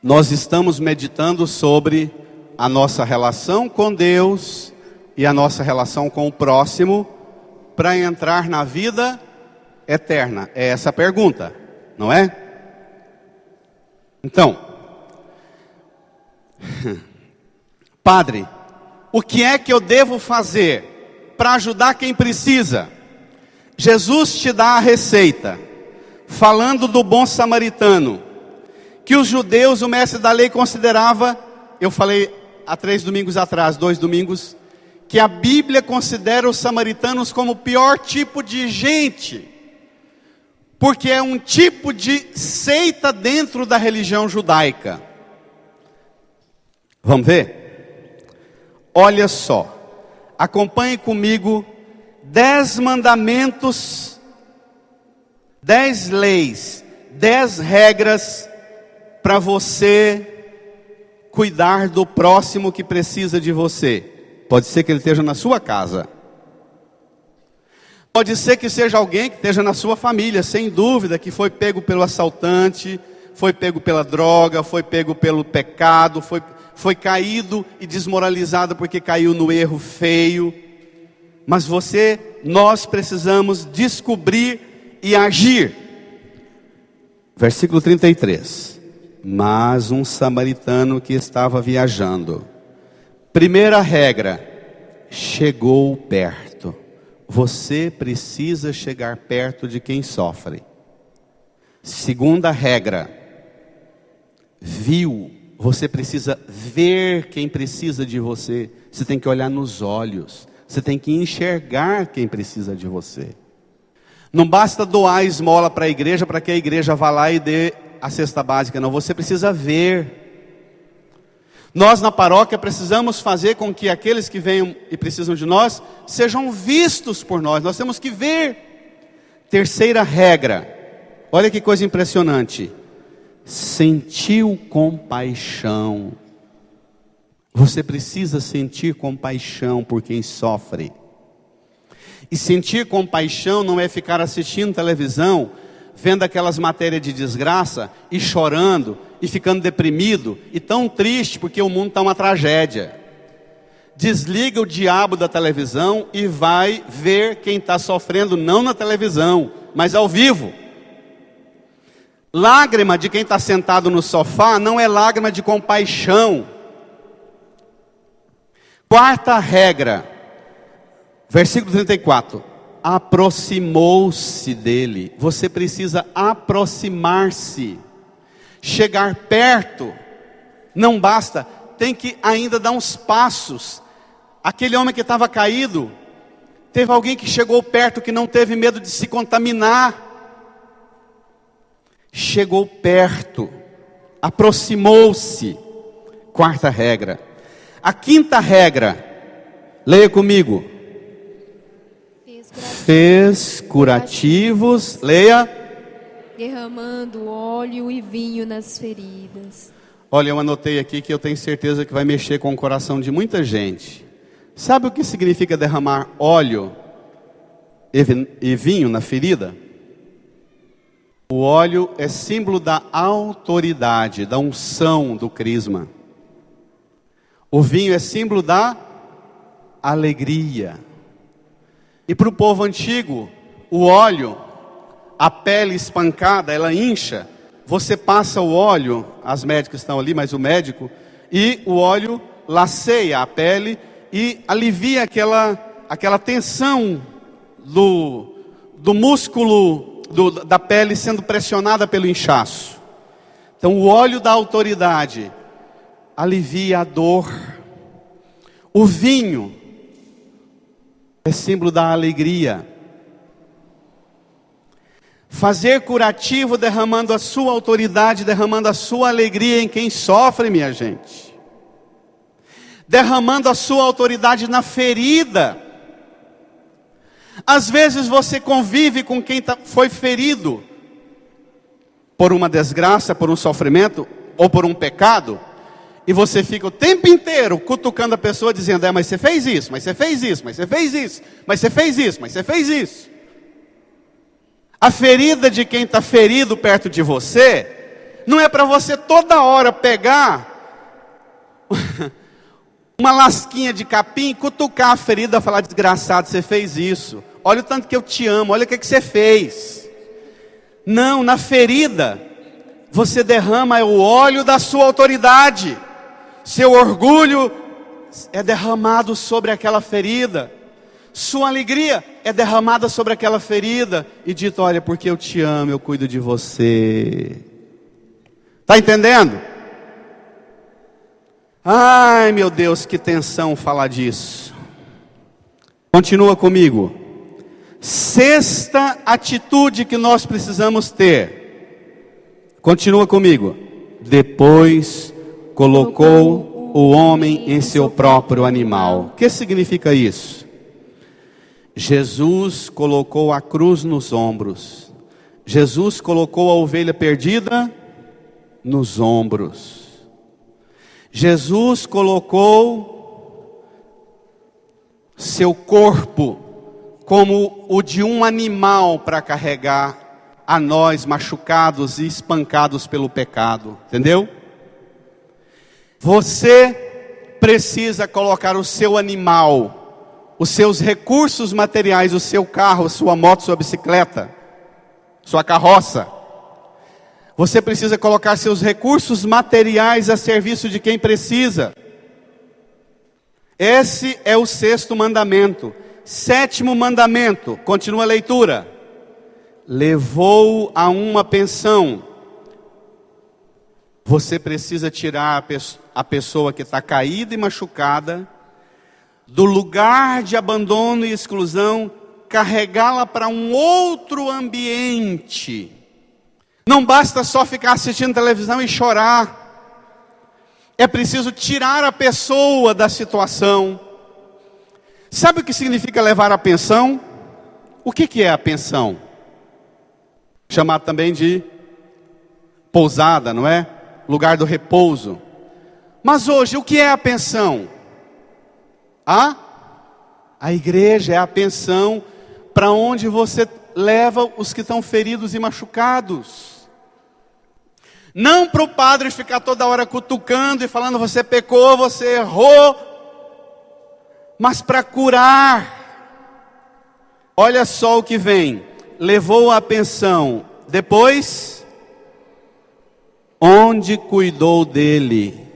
Speaker 1: Nós estamos meditando sobre a nossa relação com Deus e a nossa relação com o próximo para entrar na vida eterna. É essa a pergunta, não é? Então, Padre, o que é que eu devo fazer para ajudar quem precisa? Jesus te dá a receita, falando do bom samaritano, que os judeus, o mestre da lei, considerava, eu falei há 2 domingos, que a Bíblia considera os samaritanos como o pior tipo de gente, porque é um tipo de seita dentro da religião judaica. Vamos ver? Olha só, acompanhe comigo 10 mandamentos, 10 leis, 10 regras para você cuidar do próximo que precisa de você. Pode ser que ele esteja na sua casa. Pode ser que seja alguém que esteja na sua família, sem dúvida, que foi pego pelo assaltante, foi pego pela droga, foi pego pelo pecado, foi caído e desmoralizado porque caiu no erro feio. Mas nós precisamos descobrir e agir. Versículo 33. Mas um samaritano que estava viajando. Primeira regra, chegou perto. Você precisa chegar perto de quem sofre. Segunda regra, viu. Você precisa ver quem precisa de você. Você tem que olhar nos olhos. Você tem que enxergar quem precisa de você. Não basta doar a esmola para a igreja, para que a igreja vá lá e dê a cesta básica, não. Você precisa ver. Nós na paróquia precisamos fazer com que aqueles que venham e precisam de nós, sejam vistos por nós. Nós temos que ver. Terceira regra, olha que coisa impressionante. Sentiu compaixão. Você precisa sentir compaixão por quem sofre. E sentir compaixão não é ficar assistindo televisão, vendo aquelas matérias de desgraça e chorando e ficando deprimido e tão triste porque o mundo está uma tragédia. Desliga o diabo da televisão e vai ver quem está sofrendo, não na televisão, mas ao vivo. Lágrima de quem está sentado no sofá não é lágrima de compaixão. Quarta regra, versículo 34. Aproximou-se dele. Você precisa aproximar-se. Chegar perto não basta, tem que ainda dar uns passos. Aquele homem que estava caído, teve alguém que chegou perto que não teve medo de se contaminar. Chegou perto, aproximou-se. Quarta regra. A quinta regra, leia comigo. Fez curativos, leia.
Speaker 2: Derramando óleo e vinho nas feridas.
Speaker 1: Olha, eu anotei aqui que eu tenho certeza que vai mexer com o coração de muita gente. Sabe o que significa derramar óleo e vinho na ferida? O óleo é símbolo da autoridade, da unção, do crisma. O vinho é símbolo da alegria. E para o povo antigo, o óleo, a pele espancada, ela incha. Você passa o óleo, as médicas estão ali, mas o médico, e o óleo laceia a pele e alivia aquela tensão do músculo da pele sendo pressionada pelo inchaço. Então o óleo da autoridade alivia a dor. O vinho é símbolo da alegria. Fazer curativo derramando a sua autoridade, derramando a sua alegria em quem sofre, minha gente. Derramando a sua autoridade na ferida. Às vezes você convive com quem foi ferido por uma desgraça, por um sofrimento ou por um pecado, e você fica o tempo inteiro cutucando a pessoa dizendo: mas você fez isso, mas você fez isso, mas você fez isso, mas você fez isso, mas você fez isso. A ferida de quem está ferido perto de você não é para você toda hora pegar uma lasquinha de capim, cutucar a ferida e falar: desgraçado, você fez isso. Olha o tanto que eu te amo, olha o que você fez. Não, na ferida, você derrama o óleo da sua autoridade. Seu orgulho é derramado sobre aquela ferida. Sua alegria é derramada sobre aquela ferida. E dito: olha, porque eu te amo, eu cuido de você. Está entendendo? Ai, meu Deus, que tensão falar disso. Continua comigo. Sexta atitude que nós precisamos ter. Continua comigo. Depois colocou o homem em seu próprio animal. O que significa isso? Jesus colocou a cruz nos ombros. Jesus colocou a ovelha perdida nos ombros. Jesus colocou seu corpo como o de um animal para carregar a nós machucados e espancados pelo pecado. Entendeu? Você precisa colocar o seu animal, os seus recursos materiais, o seu carro, sua moto, sua bicicleta, sua carroça. Você precisa colocar seus recursos materiais a serviço de quem precisa. Esse é o sexto mandamento. Sétimo mandamento, continua a leitura. levou a uma pensão. Você precisa tirar a pessoa que está caída e machucada do lugar de abandono e exclusão, carregá-la para um outro ambiente. Não basta só ficar assistindo televisão e chorar. É preciso tirar a pessoa da situação. Sabe o que significa levar a pensão? O que é a pensão? Chamado também de pousada, não é? Lugar do repouso. Mas hoje, o que é a pensão? A igreja é a pensão para onde você leva os que estão feridos e machucados. Não para o padre ficar toda hora cutucando e falando: você pecou, você errou. Mas para curar. Olha só o que vem. Levou a pensão. Depois, onde cuidou dele.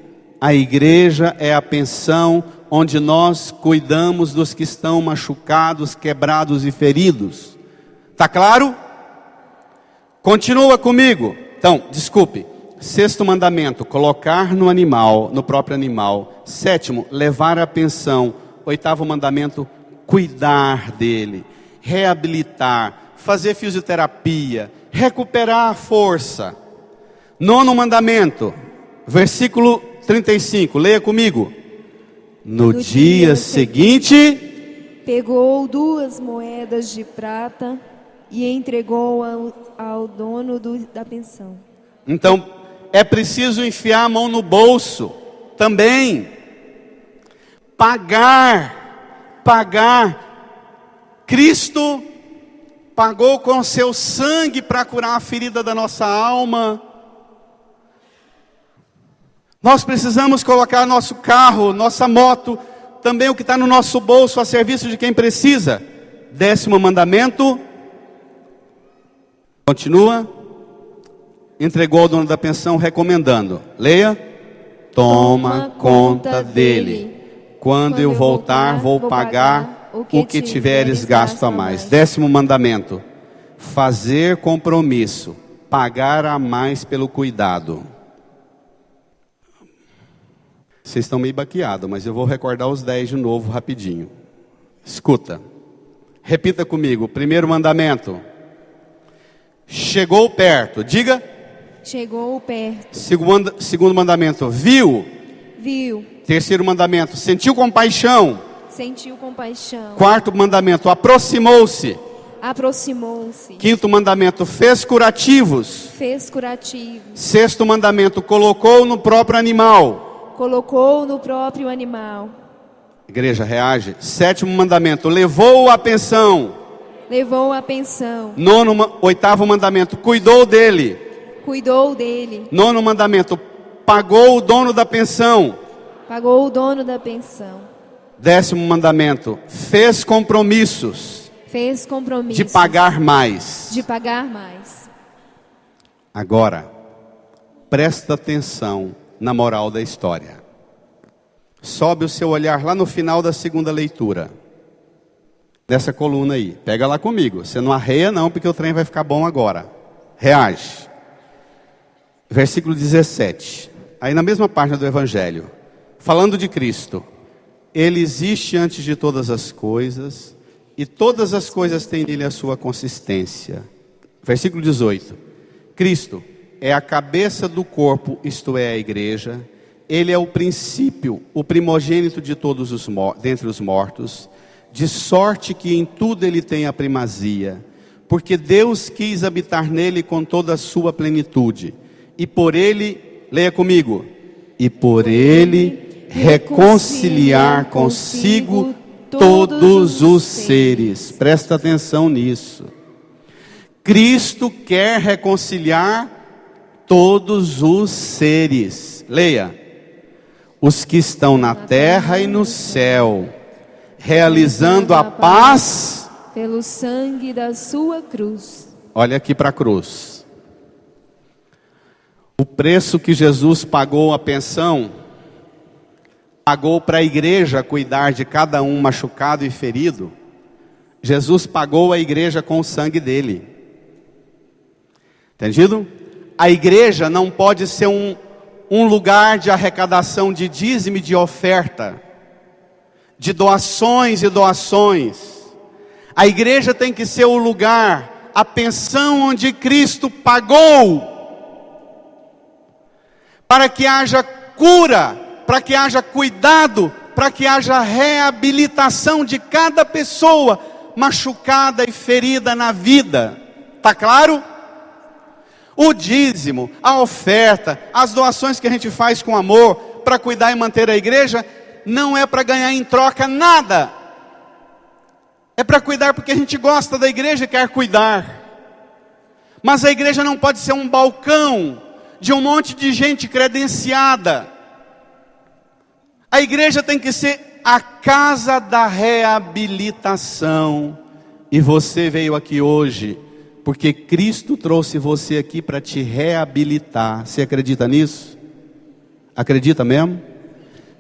Speaker 1: A igreja é a pensão onde nós cuidamos dos que estão machucados, quebrados e feridos. Está claro? Continua comigo. Então, desculpe. 6º mandamento, colocar no animal, no próprio animal. 7º, levar a pensão. 8º mandamento, cuidar dele, reabilitar, fazer fisioterapia, recuperar a força. 9º mandamento, versículo 35, leia comigo. No dia seguinte,
Speaker 2: pegou 2 moedas de prata e entregou ao dono da pensão.
Speaker 1: Então, é preciso enfiar a mão no bolso também. Pagar. Cristo pagou com seu sangue para curar a ferida da nossa alma. Nós precisamos colocar nosso carro, nossa moto, também o que está no nosso bolso a serviço de quem precisa. 10º mandamento. Continua. Entregou ao dono da pensão recomendando. Leia. Toma conta dele. Quando eu voltar, vou pagar o que tiveres gasto a mais. 10º mandamento. Fazer compromisso. Pagar a mais pelo cuidado. Vocês estão meio baqueados, mas eu vou recordar os 10 de novo rapidinho. Escuta. Repita comigo. 1º mandamento. Chegou perto. Diga.
Speaker 2: Chegou perto.
Speaker 1: 2º mandamento. Viu. 3º mandamento. Sentiu compaixão.
Speaker 2: 4º
Speaker 1: mandamento. Aproximou-se.
Speaker 2: 5º
Speaker 1: mandamento. Fez curativos. 6º mandamento. Colocou no próprio animal. Igreja, reage. 7º mandamento. Levou a pensão. 8º mandamento. Cuidou dele. 9º mandamento. Pagou o dono da pensão. 10º mandamento. Fez compromissos. De pagar mais. Agora, presta atenção na moral da história. Sobe o seu olhar lá no final da 2ª leitura. Dessa coluna aí. Pega lá comigo. Você não arreia não, porque o trem vai ficar bom agora. Reage. Versículo 17. Aí na mesma página do Evangelho. Falando de Cristo. Ele existe antes de todas as coisas. E todas as coisas têm nele a sua consistência. Versículo 18. Cristo é a cabeça do corpo, isto é, a igreja. Ele é o princípio, o primogênito de todos dentre os mortos, de sorte que em tudo ele tem a primazia, porque Deus quis habitar nele com toda a sua plenitude, e por ele, leia comigo, e por ele reconciliar consigo todos os seres. Presta atenção nisso. Cristo quer reconciliar todos os seres. Leia. Os que estão na terra e no céu, realizando a paz
Speaker 2: pelo sangue da sua cruz.
Speaker 1: Olha aqui para a cruz. O preço que Jesus pagou a pensão, pagou para a igreja cuidar de cada um machucado e ferido. Jesus pagou a igreja com o sangue dele. Entendido? A igreja não pode ser um lugar de arrecadação de dízimo e de oferta, de doações e doações. A igreja tem que ser o lugar, a pensão onde Cristo pagou, para que haja cura, para que haja cuidado, para que haja reabilitação de cada pessoa machucada e ferida na vida. Está claro? O dízimo, a oferta, as doações que a gente faz com amor, para cuidar e manter a igreja, não é para ganhar em troca nada. É para cuidar porque a gente gosta da igreja e quer cuidar. Mas a igreja não pode ser um balcão de um monte de gente credenciada. A igreja tem que ser a casa da reabilitação. E você veio aqui hoje porque Cristo trouxe você aqui para te reabilitar. Você acredita nisso? Acredita mesmo?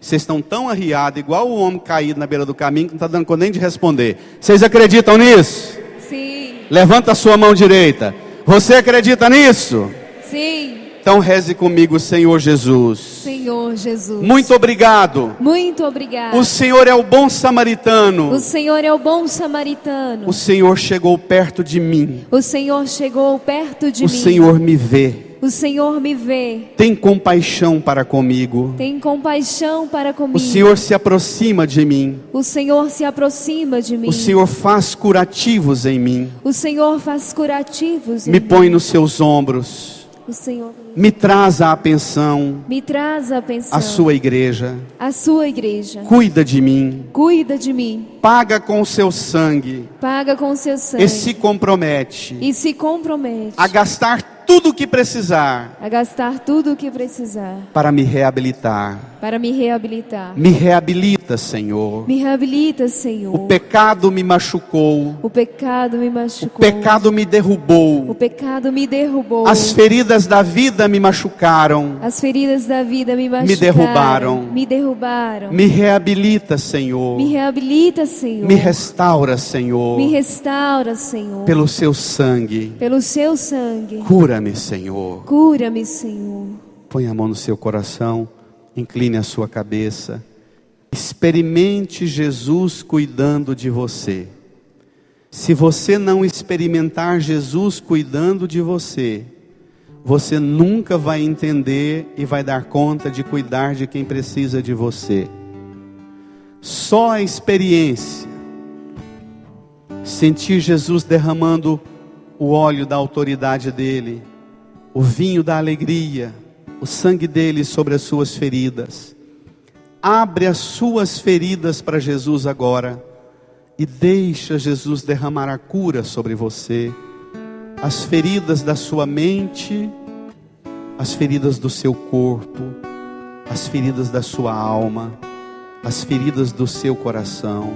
Speaker 1: Vocês estão tão arriados, igual o homem caído na beira do caminho, que não está dando conta nem de responder. Vocês acreditam nisso?
Speaker 2: Sim.
Speaker 1: Levanta a sua mão direita. Você acredita nisso?
Speaker 2: Sim.
Speaker 1: Então reze comigo, Senhor Jesus.
Speaker 2: Senhor Jesus.
Speaker 1: Muito obrigado.
Speaker 2: Muito obrigado.
Speaker 1: O Senhor é o bom samaritano.
Speaker 2: O Senhor é o bom samaritano.
Speaker 1: O Senhor chegou perto de mim.
Speaker 2: O Senhor chegou perto de
Speaker 1: mim. O Senhor me vê.
Speaker 2: O Senhor me vê.
Speaker 1: Tem compaixão para comigo.
Speaker 2: Tem compaixão para comigo.
Speaker 1: O Senhor se aproxima de mim.
Speaker 2: O Senhor se aproxima de mim.
Speaker 1: O Senhor faz curativos em mim.
Speaker 2: O Senhor faz curativos em
Speaker 1: mim. Me põe
Speaker 2: nos
Speaker 1: seus ombros.
Speaker 2: O Senhor
Speaker 1: me traz a pensão.
Speaker 2: Me traz a pensão.
Speaker 1: A sua igreja.
Speaker 2: A sua igreja.
Speaker 1: Cuida de mim.
Speaker 2: Cuida de mim.
Speaker 1: Paga com o seu sangue.
Speaker 2: Paga com o seu sangue.
Speaker 1: E se compromete.
Speaker 2: E se compromete.
Speaker 1: A gastar tudo o que precisar.
Speaker 2: A gastar tudo o que precisar.
Speaker 1: Para me reabilitar.
Speaker 2: Para me reabilitar.
Speaker 1: Me reabilita, Senhor.
Speaker 2: Me reabilita, Senhor.
Speaker 1: O pecado me machucou.
Speaker 2: O pecado me machucou.
Speaker 1: O pecado me derrubou.
Speaker 2: O pecado me derrubou.
Speaker 1: As feridas da vida me machucaram.
Speaker 2: As feridas da vida me machucaram.
Speaker 1: Me derrubaram.
Speaker 2: Me derrubaram.
Speaker 1: Me reabilita, Senhor.
Speaker 2: Me reabilita, Senhor.
Speaker 1: Me restaura, Senhor.
Speaker 2: Me restaura, Senhor.
Speaker 1: Pelo seu sangue.
Speaker 2: Pelo seu sangue.
Speaker 1: Cura-me, Senhor.
Speaker 2: Cura-me, Senhor.
Speaker 1: Põe a mão no seu coração. Incline a sua cabeça. Experimente Jesus cuidando de você. Se você não experimentar Jesus cuidando de você, você nunca vai entender e vai dar conta de cuidar de quem precisa de você. Só a experiência, sentir Jesus derramando o óleo da autoridade dele, o vinho da alegria, o sangue dele sobre as suas feridas. Abre as suas feridas para Jesus agora e deixa Jesus derramar a cura sobre você. As feridas da sua mente, as feridas do seu corpo, as feridas da sua alma, as feridas do seu coração.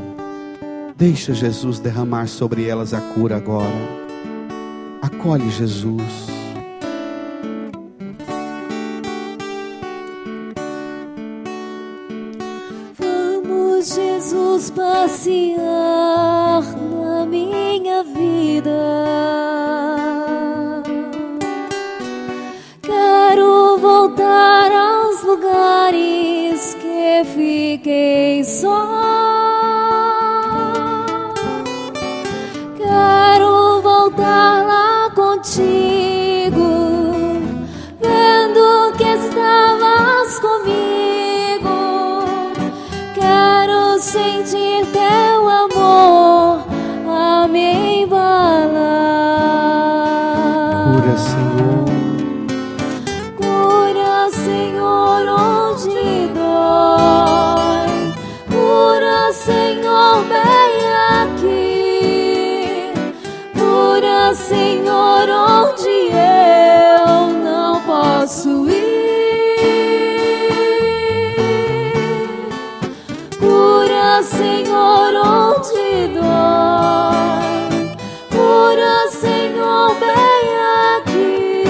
Speaker 1: Deixa Jesus derramar sobre elas a cura agora. Acolhe Jesus.
Speaker 2: Jesus passear na minha vida. Quero voltar aos lugares que fiquei só. Quero voltar lá contigo, vendo que estavas comigo. Quero sentir teu amor a me embalar.
Speaker 1: Cura, Senhor.
Speaker 2: Cura, Senhor, onde dói. Cura, Senhor, bem aqui. Cura, Senhor, onde eu não posso ir. Senhor, onde dói. Cura, Senhor, bem aqui.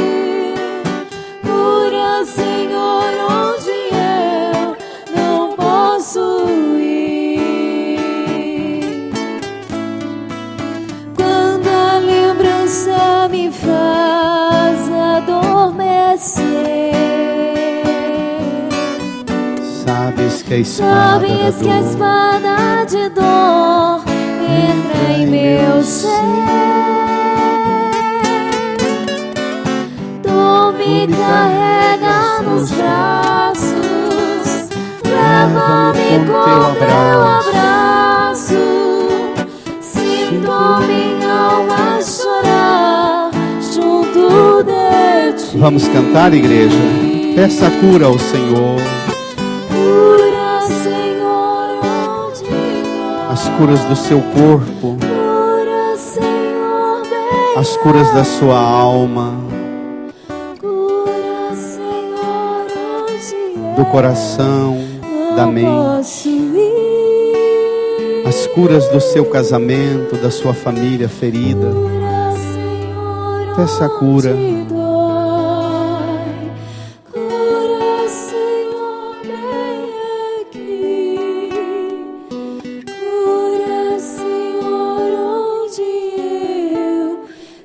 Speaker 2: Cura, Senhor, onde eu não posso ir. Quando a lembrança me faz
Speaker 1: que a espada
Speaker 2: Sabes
Speaker 1: da
Speaker 2: que a
Speaker 1: dor
Speaker 2: espada de dor entra em meu ser. Tu me carrega nos braços, leva-me com teu abraço. Sinto minha alma chorar junto de ti.
Speaker 1: Vamos cantar, igreja? Peça a cura ao Senhor.
Speaker 2: Cura, Senhor, onde dói.
Speaker 1: As curas do seu corpo,
Speaker 2: Cura, Senhor, bem
Speaker 1: as curas da sua alma,
Speaker 2: cura, Senhor, onde
Speaker 1: do coração, da
Speaker 2: não
Speaker 1: mente.
Speaker 2: posso ir.
Speaker 1: As curas do seu casamento, da sua família ferida.
Speaker 2: Cura, Senhor,
Speaker 1: Peça a cura.
Speaker 2: onde dói. Cura, Senhor, bem aqui. Cura, Senhor, onde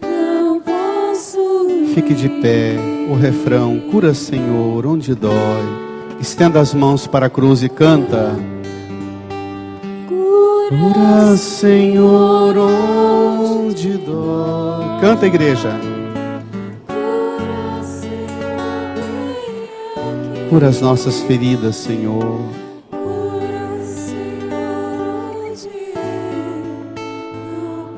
Speaker 2: eu não posso ir.
Speaker 1: Fique de pé, o refrão, cura Senhor, onde dói. Estenda as mãos para a cruz e canta. Cura Senhor, onde dói. Canta, igreja.
Speaker 2: Cura, Senhor, bem aqui.
Speaker 1: Cura as nossas feridas, Senhor.
Speaker 2: Cura, Senhor, onde eu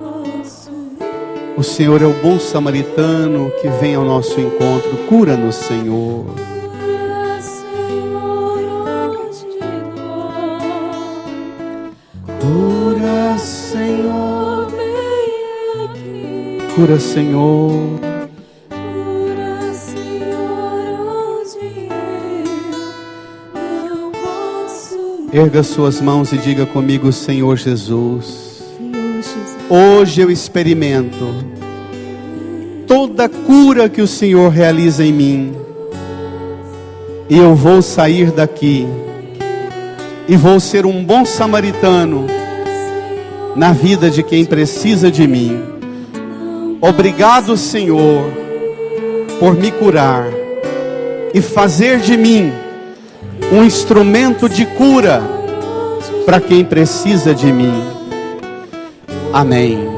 Speaker 2: não posso ir.
Speaker 1: O Senhor é o bom samaritano que vem ao nosso encontro. Cura-nos, Senhor.
Speaker 2: Cura, Senhor, onde dói.
Speaker 1: Cura, Senhor.
Speaker 2: Vem aqui.
Speaker 1: Cura, Senhor.
Speaker 2: Cura, Senhor, onde eu não posso ir.
Speaker 1: Erga suas mãos e diga comigo, Senhor Jesus.
Speaker 2: Senhor Jesus,
Speaker 1: Hoje eu experimento toda cura que o Senhor realiza em mim. E eu vou sair daqui e vou ser um bom samaritano na vida de quem precisa de mim. Obrigado, Senhor, por me curar e fazer de mim um instrumento de cura para quem precisa de mim. Amém.